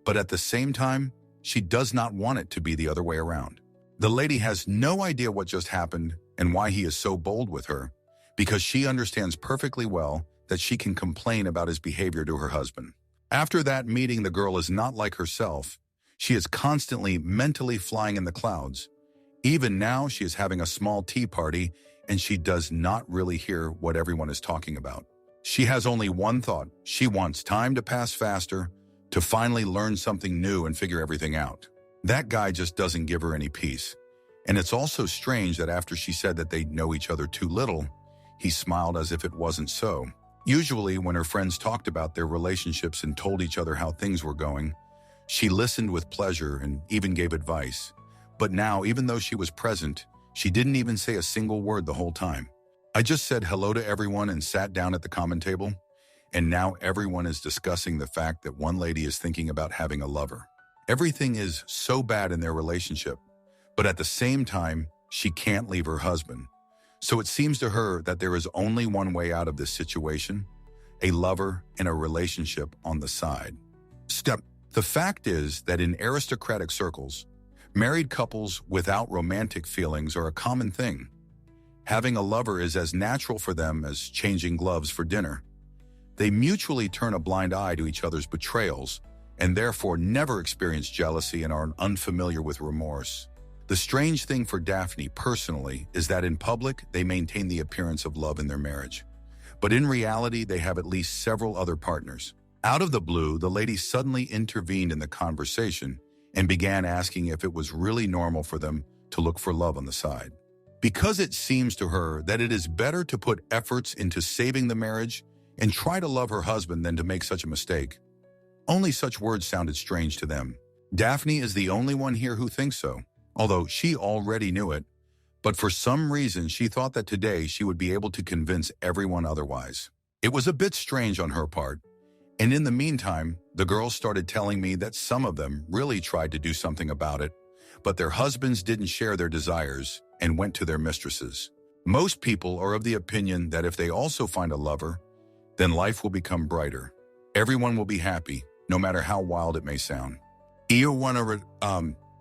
But at the same time, she does not want it to be the other way around. The lady has no idea what just happened and why he is so bold with her, because she understands perfectly well that she can complain about his behavior to her husband. After that meeting, the girl is not like herself. She is constantly mentally flying in the clouds. Even now, she is having a small tea party, and she does not really hear what everyone is talking about. She has only one thought. She wants time to pass faster, to finally learn something new and figure everything out. That guy just doesn't give her any peace. And it's also strange that after she said that they know each other too little, he smiled as if it wasn't so. Usually, when her friends talked about their relationships and told each other how things were going, she listened with pleasure and even gave advice. But now, even though she was present, she didn't even say a single word the whole time. I just said hello to everyone and sat down at the common table, and now everyone is discussing the fact that one lady is thinking about having a lover. Everything is so bad in their relationship, but at the same time, she can't leave her husband. So it seems to her that there is only one way out of this situation, a lover and a relationship on the side. The fact is that in aristocratic circles, married couples without romantic feelings are a common thing. Having a lover is as natural for them as changing gloves for dinner. They mutually turn a blind eye to each other's betrayals and therefore never experience jealousy and are unfamiliar with remorse. The strange thing for Daphne personally is that in public they maintain the appearance of love in their marriage. But in reality they have at least several other partners. Out of the blue, the lady suddenly intervened in the conversation and began asking if it was really normal for them to look for love on the side. Because it seems to her that it is better to put efforts into saving the marriage and try to love her husband than to make such a mistake. Only such words sounded strange to them. Daphne is the only one here who thinks so, although she already knew it. But for some reason, she thought that today she would be able to convince everyone otherwise. It was a bit strange on her part. And in the meantime, the girls started telling me that some of them really tried to do something about it, but their husbands didn't share their desires and went to their mistresses. Most people are of the opinion that if they also find a lover, then life will become brighter. Everyone will be happy, no matter how wild it may sound.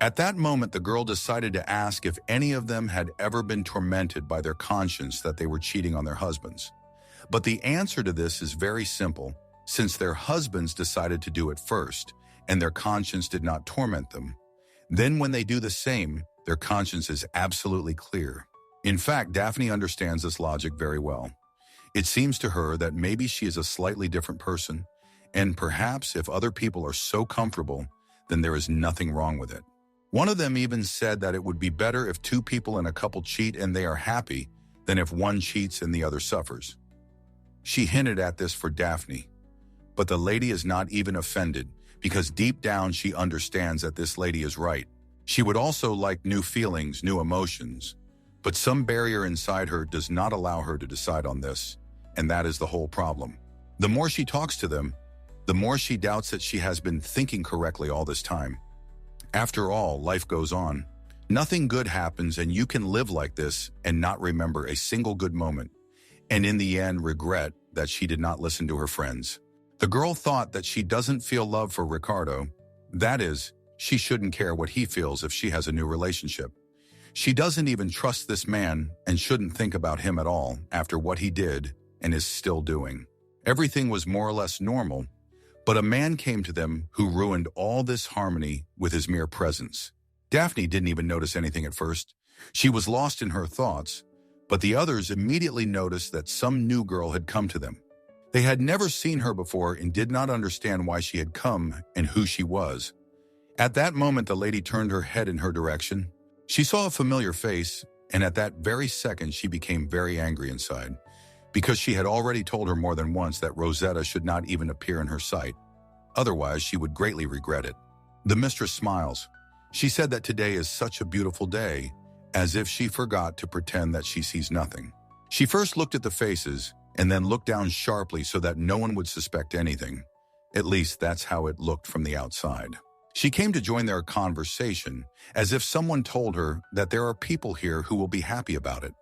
At that moment, the girl decided to ask if any of them had ever been tormented by their conscience that they were cheating on their husbands. But the answer to this is very simple, since their husbands decided to do it first, and their conscience did not torment them. Then when they do the same, their conscience is absolutely clear. In fact, Daphne understands this logic very well. It seems to her that maybe she is a slightly different person, and perhaps if other people are so comfortable, then there is nothing wrong with it. One of them even said that it would be better if two people in a couple cheat and they are happy than if one cheats and the other suffers. She hinted at this for Daphne, but the lady is not even offended because deep down she understands that this lady is right. She would also like new feelings, new emotions, but some barrier inside her does not allow her to decide on this, and that is the whole problem. The more she talks to them, the more she doubts that she has been thinking correctly all this time. After all, life goes on. Nothing good happens, and you can live like this and not remember a single good moment, and in the end regret that she did not listen to her friends. The girl thought that she doesn't feel love for Ricardo. That is, she shouldn't care what he feels if she has a new relationship. She doesn't even trust this man and shouldn't think about him at all after what he did and is still doing. Everything was more or less normal, but a man came to them who ruined all this harmony with his mere presence. Daphne didn't even notice anything at first. She was lost in her thoughts, but the others immediately noticed that some new girl had come to them. They had never seen her before and did not understand why she had come and who she was. At that moment, the lady turned her head in her direction. She saw a familiar face, and at that very second, she became very angry inside, because she had already told her more than once that Rosetta should not even appear in her sight. Otherwise, she would greatly regret it. The mistress smiles. She said that today is such a beautiful day, as if she forgot to pretend that she sees nothing. She first looked at the faces, and then looked down sharply so that no one would suspect anything. At least that's how it looked from the outside. She came to join their conversation, as if someone told her that there are people here who will be happy about it.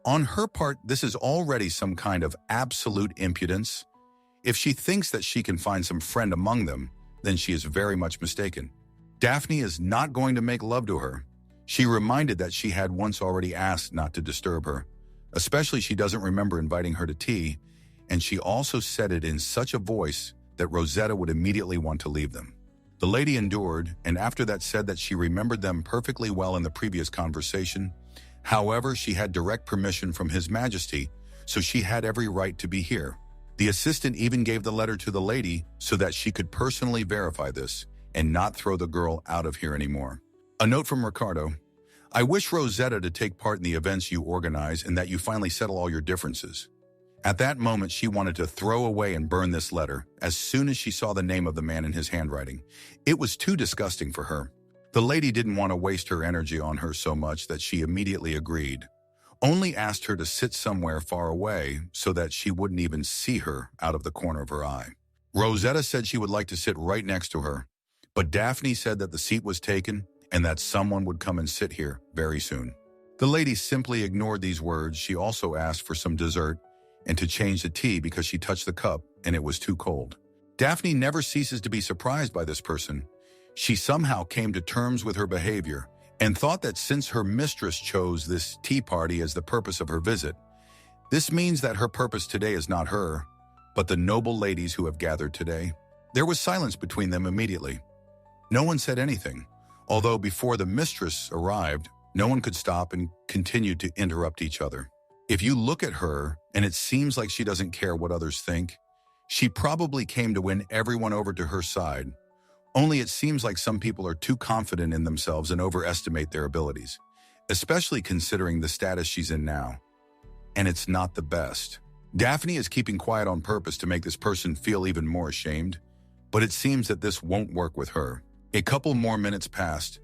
On her part, this is already some kind of absolute impudence. If she thinks that she can find some friend among them, then she is very much mistaken. Daphne is not going to make love to her. She reminded that she had once already asked not to disturb her. Especially she doesn't remember inviting her to tea, and she also said it in such a voice that Rosetta would immediately want to leave them. The lady endured, and after that said that she remembered them perfectly well in the previous conversation. However, she had direct permission from His Majesty, so she had every right to be here. The assistant even gave the letter to the lady so that she could personally verify this and not throw the girl out of here anymore. A note from Ricardo. I wish Rosetta to take part in the events you organize and that you finally settle all your differences. At that moment, she wanted to throw away and burn this letter as soon as she saw the name of the man in his handwriting. It was too disgusting for her. The lady didn't want to waste her energy on her so much that she immediately agreed. Only asked her to sit somewhere far away so that she wouldn't even see her out of the corner of her eye. Rosetta said she would like to sit right next to her, but Daphne said that the seat was taken and that someone would come and sit here very soon. The lady simply ignored these words. She also asked for some dessert and to change the tea because she touched the cup and it was too cold. Daphne never ceases to be surprised by this person. She somehow came to terms with her behavior and thought that since her mistress chose this tea party as the purpose of her visit, this means that her purpose today is not her, but the noble ladies who have gathered today. There was silence between them immediately. No one said anything, although before the mistress arrived, no one could stop and continued to interrupt each other. If you look at her, and it seems like she doesn't care what others think, she probably came to win everyone over to her side. Only it seems like some people are too confident in themselves and overestimate their abilities, especially considering the status she's in now. And it's not the best. Daphne is keeping quiet on purpose to make this person feel even more ashamed, but it seems that this won't work with her. A couple more minutes passed.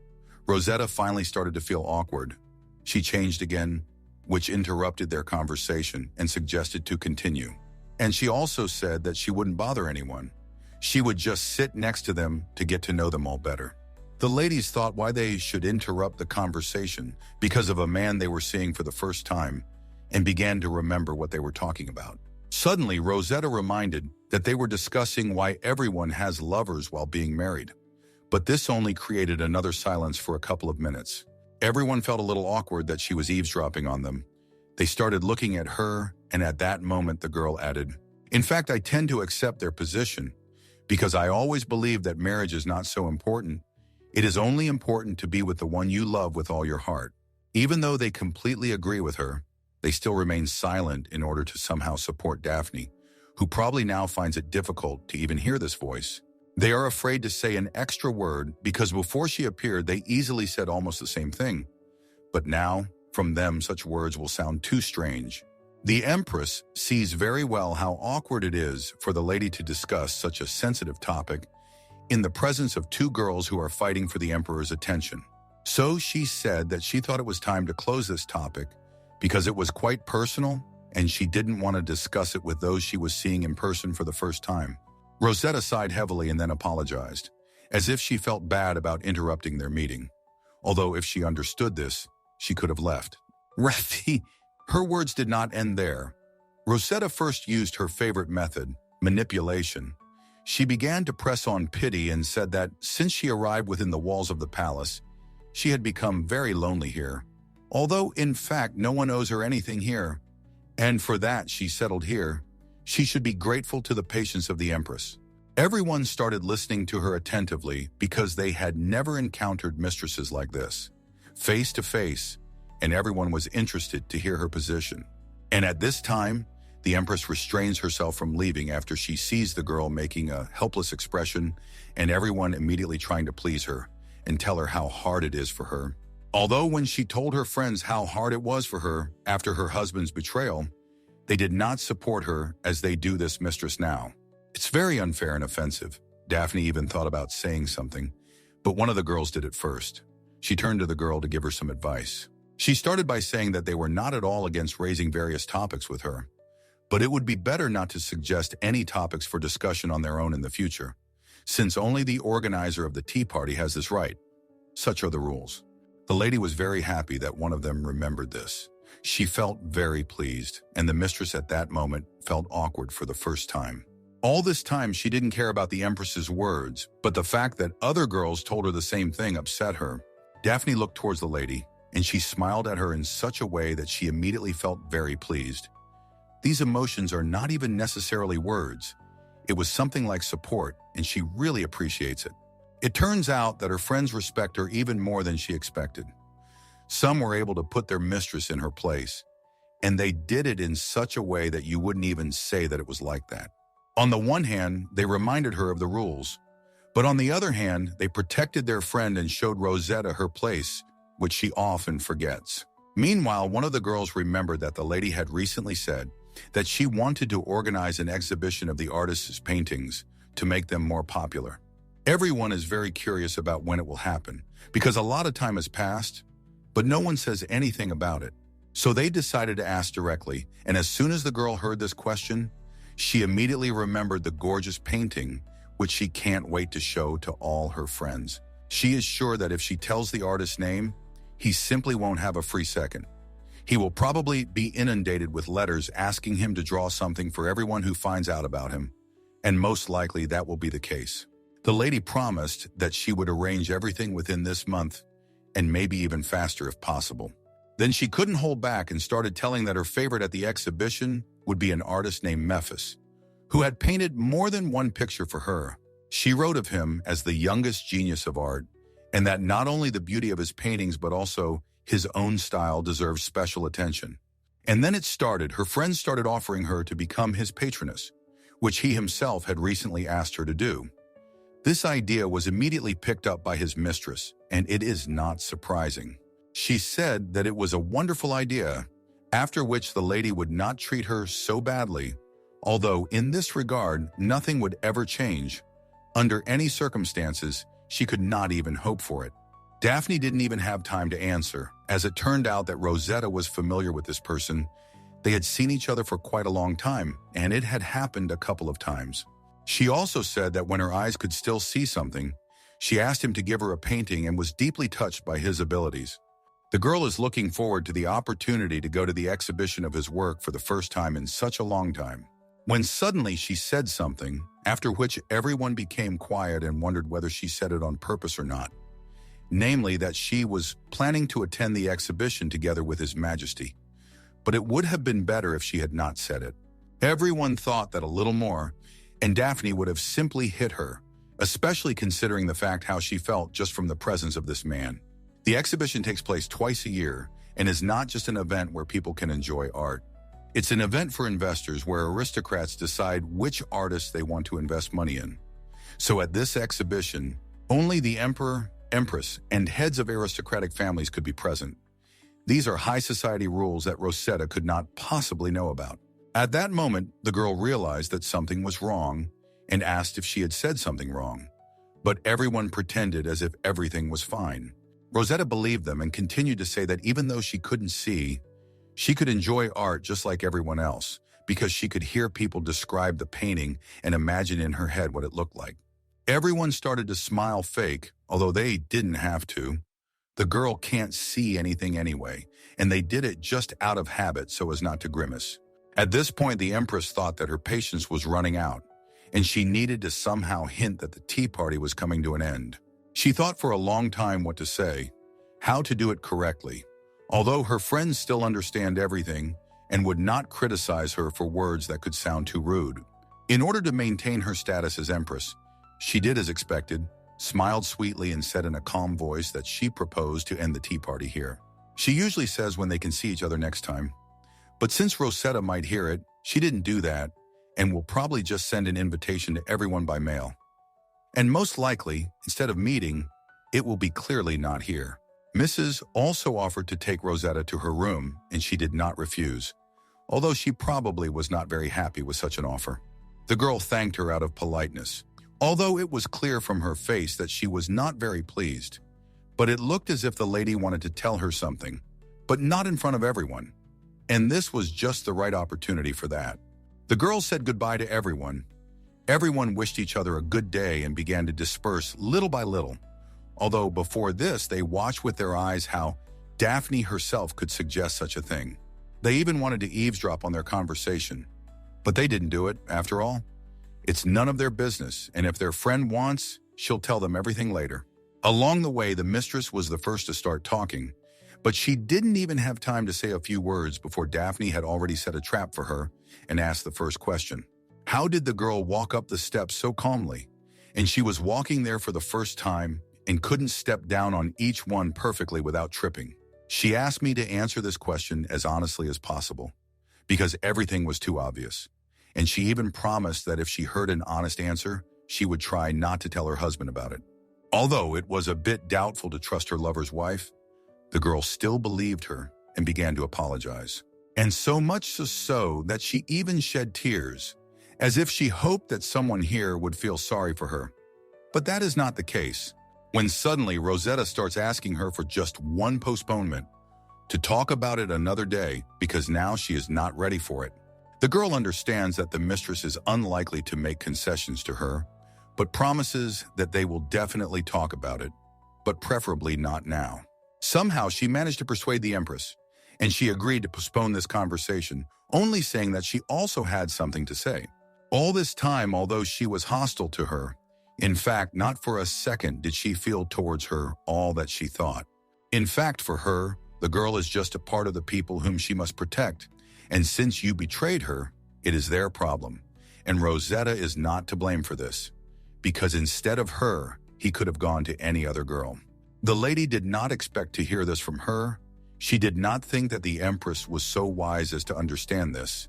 Rosetta finally started to feel awkward. She changed again, which interrupted their conversation and suggested to continue. And she also said that she wouldn't bother anyone. She would just sit next to them to get to know them all better. The ladies thought why they should interrupt the conversation because of a man they were seeing for the first time and began to remember what they were talking about. Suddenly, Rosetta reminded that they were discussing why everyone has lovers while being married. But this only created another silence for a couple of minutes. Everyone felt a little awkward that she was eavesdropping on them. They started looking at her, and at that moment the girl added, "In fact, I tend to accept their position because I always believe that marriage is not so important. It is only important to be with the one you love with all your heart." Even though they completely agree with her, they still remain silent in order to somehow support Daphne, who probably now finds it difficult to even hear this voice. They are afraid to say an extra word because before she appeared, they easily said almost the same thing. But now, from them, such words will sound too strange. The Empress sees very well how awkward it is for the lady to discuss such a sensitive topic in the presence of two girls who are fighting for the Emperor's attention. So she said that she thought it was time to close this topic because it was quite personal and she didn't want to discuss it with those she was seeing in person for the first time. Rosetta sighed heavily and then apologized, as if she felt bad about interrupting their meeting. Although if she understood this, she could have left. Rafi, her words did not end there. Rosetta first used her favorite method, manipulation. She began to press on pity and said that since she arrived within the walls of the palace, she had become very lonely here. Although, in fact, no one owes her anything here. And for that, she settled here. She should be grateful to the patience of the Empress. Everyone started listening to her attentively because they had never encountered mistresses like this, face to face, and everyone was interested to hear her position. And at this time, the Empress restrains herself from leaving after she sees the girl making a helpless expression and everyone immediately trying to please her and tell her how hard it is for her. Although when she told her friends how hard it was for her after her husband's betrayal, they did not support her as they do this mistress now. It's very unfair and offensive. Daphne even thought about saying something, but one of the girls did it first. She turned to the girl to give her some advice. She started by saying that they were not at all against raising various topics with her, but it would be better not to suggest any topics for discussion on their own in the future, since only the organizer of the tea party has this right. Such are the rules. The lady was very happy that one of them remembered this. She felt very pleased, and the mistress at that moment felt awkward for the first time. All this time, she didn't care about the Empress's words, but the fact that other girls told her the same thing upset her. Daphne looked towards the lady, and she smiled at her in such a way that she immediately felt very pleased. These emotions are not even necessarily words. It was something like support, and she really appreciates it. It turns out that her friends respect her even more than she expected. Some were able to put their mistress in her place, and they did it in such a way that you wouldn't even say that it was like that. On the one hand, they reminded her of the rules, but on the other hand, they protected their friend and showed Rosetta her place, which she often forgets. Meanwhile, one of the girls remembered that the lady had recently said that she wanted to organize an exhibition of the artist's paintings to make them more popular. Everyone is very curious about when it will happen, because a lot of time has passed, but no one says anything about it. So they decided to ask directly, and as soon as the girl heard this question, she immediately remembered the gorgeous painting, which she can't wait to show to all her friends. She is sure that if she tells the artist's name, he simply won't have a free second. He will probably be inundated with letters asking him to draw something for everyone who finds out about him, and most likely that will be the case. The lady promised that she would arrange everything within this month, and maybe even faster if possible. Then she couldn't hold back and started telling that her favorite at the exhibition would be an artist named Memphis, who had painted more than one picture for her. She wrote of him as the youngest genius of art, and that not only the beauty of his paintings but also his own style deserves special attention. And then it started. Her friends started offering her to become his patroness, which he himself had recently asked her to do. This idea was immediately picked up by his mistress, and it is not surprising. She said that it was a wonderful idea, after which the lady would not treat her so badly, although in this regard, nothing would ever change. Under any circumstances, she could not even hope for it. Daphne didn't even have time to answer, as it turned out that Rosetta was familiar with this person. They had seen each other for quite a long time, and it had happened a couple of times. She also said that when her eyes could still see something, she asked him to give her a painting and was deeply touched by his abilities. The girl is looking forward to the opportunity to go to the exhibition of his work for the first time in such a long time. When suddenly she said something, after which everyone became quiet and wondered whether she said it on purpose or not. Namely, that she was planning to attend the exhibition together with His Majesty. But it would have been better if she had not said it. Everyone thought that a little more, and Daphne would have simply hit her, especially considering the fact how she felt just from the presence of this man. The exhibition takes place twice a year and is not just an event where people can enjoy art. It's an event for investors where aristocrats decide which artists they want to invest money in. So at this exhibition, only the emperor, empress, and heads of aristocratic families could be present. These are high society rules that Rosetta could not possibly know about. At that moment, the girl realized that something was wrong and asked if she had said something wrong. But everyone pretended as if everything was fine. Rosetta believed them and continued to say that even though she couldn't see, she could enjoy art just like everyone else because she could hear people describe the painting and imagine in her head what it looked like. Everyone started to smile fake, although they didn't have to. The girl can't see anything anyway, and they did it just out of habit so as not to grimace. At this point, the Empress thought that her patience was running out, and she needed to somehow hint that the tea party was coming to an end. She thought for a long time what to say, how to do it correctly, although her friends still understand everything and would not criticize her for words that could sound too rude. In order to maintain her status as Empress, she did as expected, smiled sweetly and said in a calm voice that she proposed to end the tea party here. She usually says when they can see each other next time. But since Rosetta might hear it, she didn't do that and will probably just send an invitation to everyone by mail. And most likely, instead of meeting, it will be clearly not here. Mrs. also offered to take Rosetta to her room, and she did not refuse, although she probably was not very happy with such an offer. The girl thanked her out of politeness, although it was clear from her face that she was not very pleased. But it looked as if the lady wanted to tell her something, but not in front of everyone. And this was just the right opportunity for that. The girl said goodbye to everyone. Everyone wished each other a good day and began to disperse little by little. Although before this, they watched with their eyes how Daphne herself could suggest such a thing. They even wanted to eavesdrop on their conversation. But they didn't do it, after all. It's none of their business, and if their friend wants, she'll tell them everything later. Along the way, the mistress was the first to start talking, but she didn't even have time to say a few words before Daphne had already set a trap for her and asked the first question. How did the girl walk up the steps so calmly? And she was walking there for the first time and couldn't step down on each one perfectly without tripping. She asked me to answer this question as honestly as possible, because everything was too obvious. And she even promised that if she heard an honest answer, she would try not to tell her husband about it. Although it was a bit doubtful to trust her lover's wife, the girl still believed her and began to apologize. And so much so that she even shed tears, as if she hoped that someone here would feel sorry for her. But that is not the case. When suddenly Rosetta starts asking her for just one postponement, to talk about it another day because now she is not ready for it. The girl understands that the mistress is unlikely to make concessions to her, but promises that they will definitely talk about it, but preferably not now. Somehow she managed to persuade the Empress, and she agreed to postpone this conversation, only saying that she also had something to say. All this time, although she was hostile to her, in fact, not for a second did she feel towards her all that she thought. In fact, for her, the girl is just a part of the people whom she must protect, and since you betrayed her, it is their problem, and Rosetta is not to blame for this, because instead of her, he could have gone to any other girl. The lady did not expect to hear this from her. She did not think that the Empress was so wise as to understand this,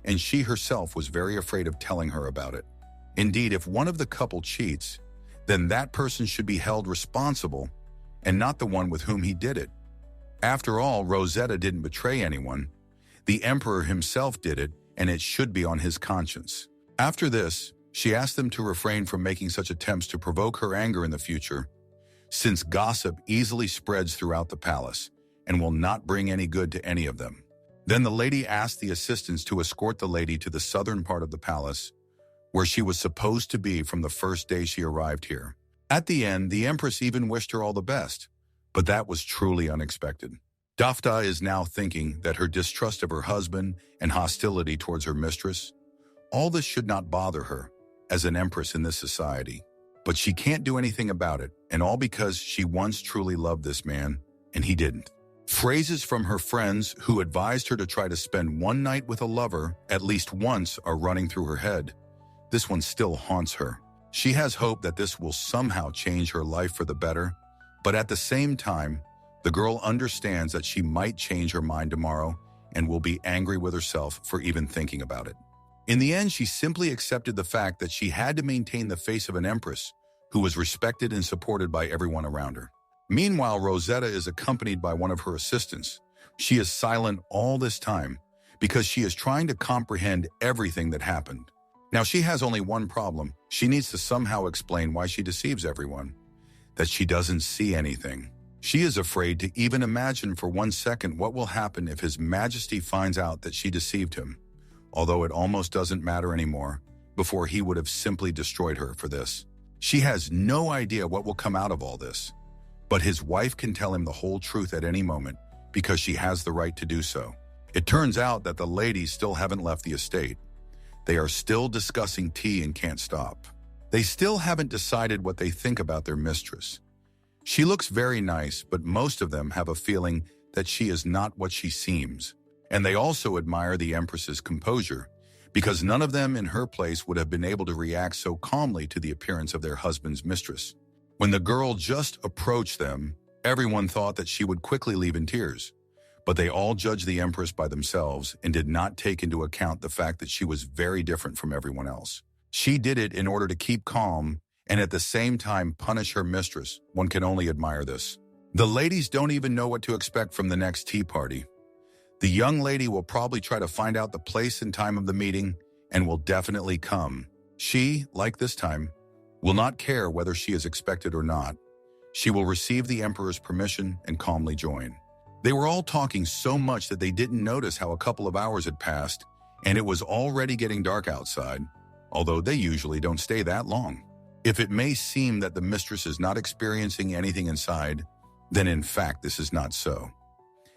and she herself was very afraid of telling her about it. Indeed, if one of the couple cheats, then that person should be held responsible and not the one with whom he did it. After all, Rosetta didn't betray anyone. The Emperor himself did it, and it should be on his conscience. After this, she asked them to refrain from making such attempts to provoke her anger in the future, since gossip easily spreads throughout the palace and will not bring any good to any of them. Then the lady asked the assistants to escort the lady to the southern part of the palace, where she was supposed to be from the first day she arrived here. At the end, the Empress even wished her all the best, but that was truly unexpected. Daphne is now thinking that her distrust of her husband and hostility towards her mistress, all this should not bother her as an empress in this society. But she can't do anything about it, and all because she once truly loved this man, and he didn't. Phrases from her friends who advised her to try to spend one night with a lover at least once are running through her head. This one still haunts her. She has hope that this will somehow change her life for the better, but at the same time, the girl understands that she might change her mind tomorrow and will be angry with herself for even thinking about it. In the end, she simply accepted the fact that she had to maintain the face of an empress who was respected and supported by everyone around her. Meanwhile, Rosetta is accompanied by one of her assistants, She is silent all this time because she is trying to comprehend everything that happened. Now she has only one problem. She needs to somehow explain why she deceives everyone, that she doesn't see anything. She is afraid to even imagine for 1 second what will happen if His Majesty finds out that she deceived him, although it almost doesn't matter anymore. Before, he would have simply destroyed her for this. She has no idea what will come out of all this, but his wife can tell him the whole truth at any moment because she has the right to do so. It turns out that the ladies still haven't left the estate. They are still discussing tea and can't stop. They still haven't decided what they think about their mistress. She looks very nice, but most of them have a feeling that she is not what she seems. And they also admire the Empress's composure, because none of them in her place would have been able to react so calmly to the appearance of their husband's mistress. When the girl just approached them, everyone thought that she would quickly leave in tears. But they all judged the Empress by themselves and did not take into account the fact that she was very different from everyone else. She did it in order to keep calm and at the same time punish her mistress. One can only admire this. The ladies don't even know what to expect from the next tea party. The young lady will probably try to find out the place and time of the meeting and will definitely come. She, like this time, will not care whether she is expected or not. She will receive the Emperor's permission and calmly join. They were all talking so much that they didn't notice how a couple of hours had passed, and it was already getting dark outside, although they usually don't stay that long. If it may seem that the mistress is not experiencing anything inside, then in fact this is not so.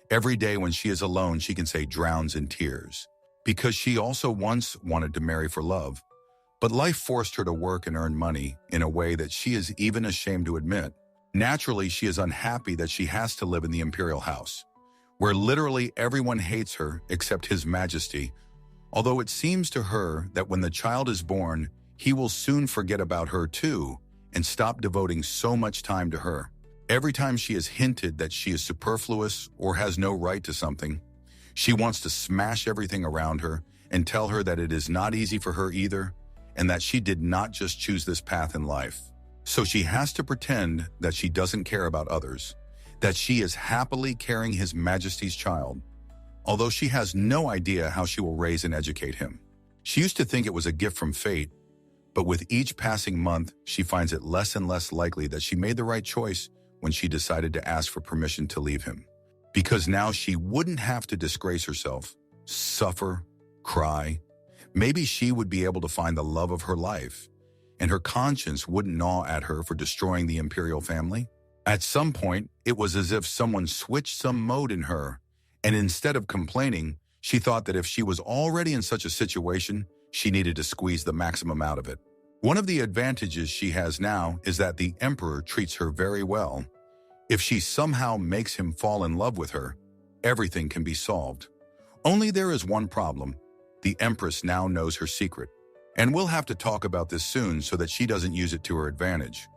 Every day when she is alone, she can say drowns in tears, because she also once wanted to marry for love, but life forced her to work and earn money in a way that she is even ashamed to admit. Naturally, she is unhappy that she has to live in the imperial house, where literally everyone hates her except His Majesty, although it seems to her that when the child is born, he will soon forget about her too and stop devoting so much time to her. Every time she is hinted that she is superfluous or has no right to something, she wants to smash everything around her and tell her that it is not easy for her either, and that she did not just choose this path in life. So she has to pretend that she doesn't care about others, that she is happily carrying His Majesty's child, although she has no idea how she will raise and educate him. She used to think it was a gift from fate, but with each passing month, she finds it less and less likely that she made the right choice when she decided to ask for permission to leave him. Because now she wouldn't have to disgrace herself, suffer, cry. Maybe she would be able to find the love of her life, and her conscience wouldn't gnaw at her for destroying the imperial family. At some point, it was as if someone switched some mode in her, and instead of complaining, she thought that if she was already in such a situation, she needed to squeeze the maximum out of it. One of the advantages she has now is that the Emperor treats her very well. If she somehow makes him fall in love with her, everything can be solved. Only there is one problem. The Empress now knows her secret, and we'll have to talk about this soon so that she doesn't use it to her advantage,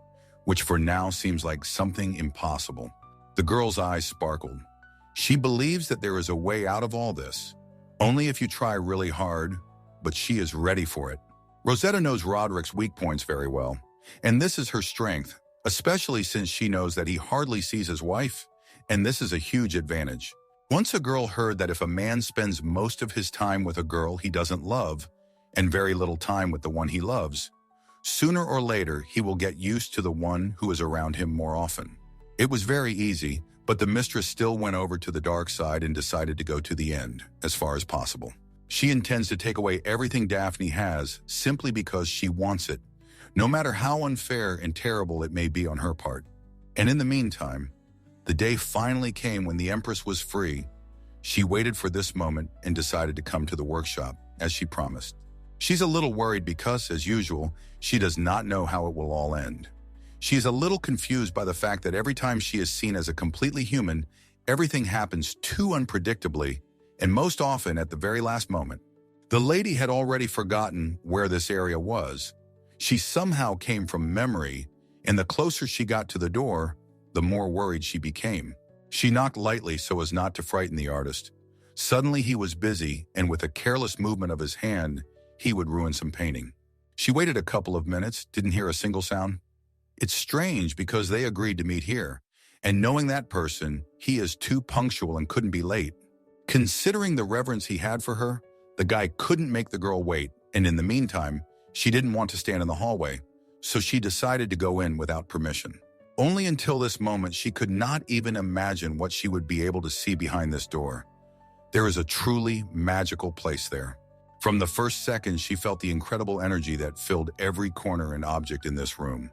which for now seems like something impossible. The girl's eyes sparkled. She believes that there is a way out of all this, only if you try really hard, but she is ready for it. Rosetta knows Roderick's weak points very well, and this is her strength, especially since she knows that he hardly sees his wife, and this is a huge advantage. Once a girl heard that if a man spends most of his time with a girl he doesn't love, and very little time with the one he loves, sooner or later he will get used to the one who is around him more often. It was very easy, but the mistress still went over to the dark side and decided to go to the end, as far as possible. She intends to take away everything Daphne has simply because she wants it, no matter how unfair and terrible it may be on her part. And in the meantime, the day finally came when the Empress was free. She waited for this moment and decided to come to the workshop, as she promised. She's a little worried because, as usual, she does not know how it will all end. She is a little confused by the fact that every time she is seen as a completely human, everything happens too unpredictably, and most often at the very last moment. The lady had already forgotten where this area was. She somehow came from memory, and the closer she got to the door, the more worried she became. She knocked lightly so as not to frighten the artist. Suddenly he was busy, and with a careless movement of his hand, he would ruin some painting. She waited a couple of minutes, didn't hear a single sound. It's strange because they agreed to meet here, And knowing that person, he is too punctual and couldn't be late. Considering the reverence he had for her, the guy couldn't make the girl wait, and in the meantime, she didn't want to stand in the hallway, so she decided to go in without permission. Only until this moment she could not even imagine what she would be able to see behind this door. There is a truly magical place there. From the first second, she felt the incredible energy that filled every corner and object in this room.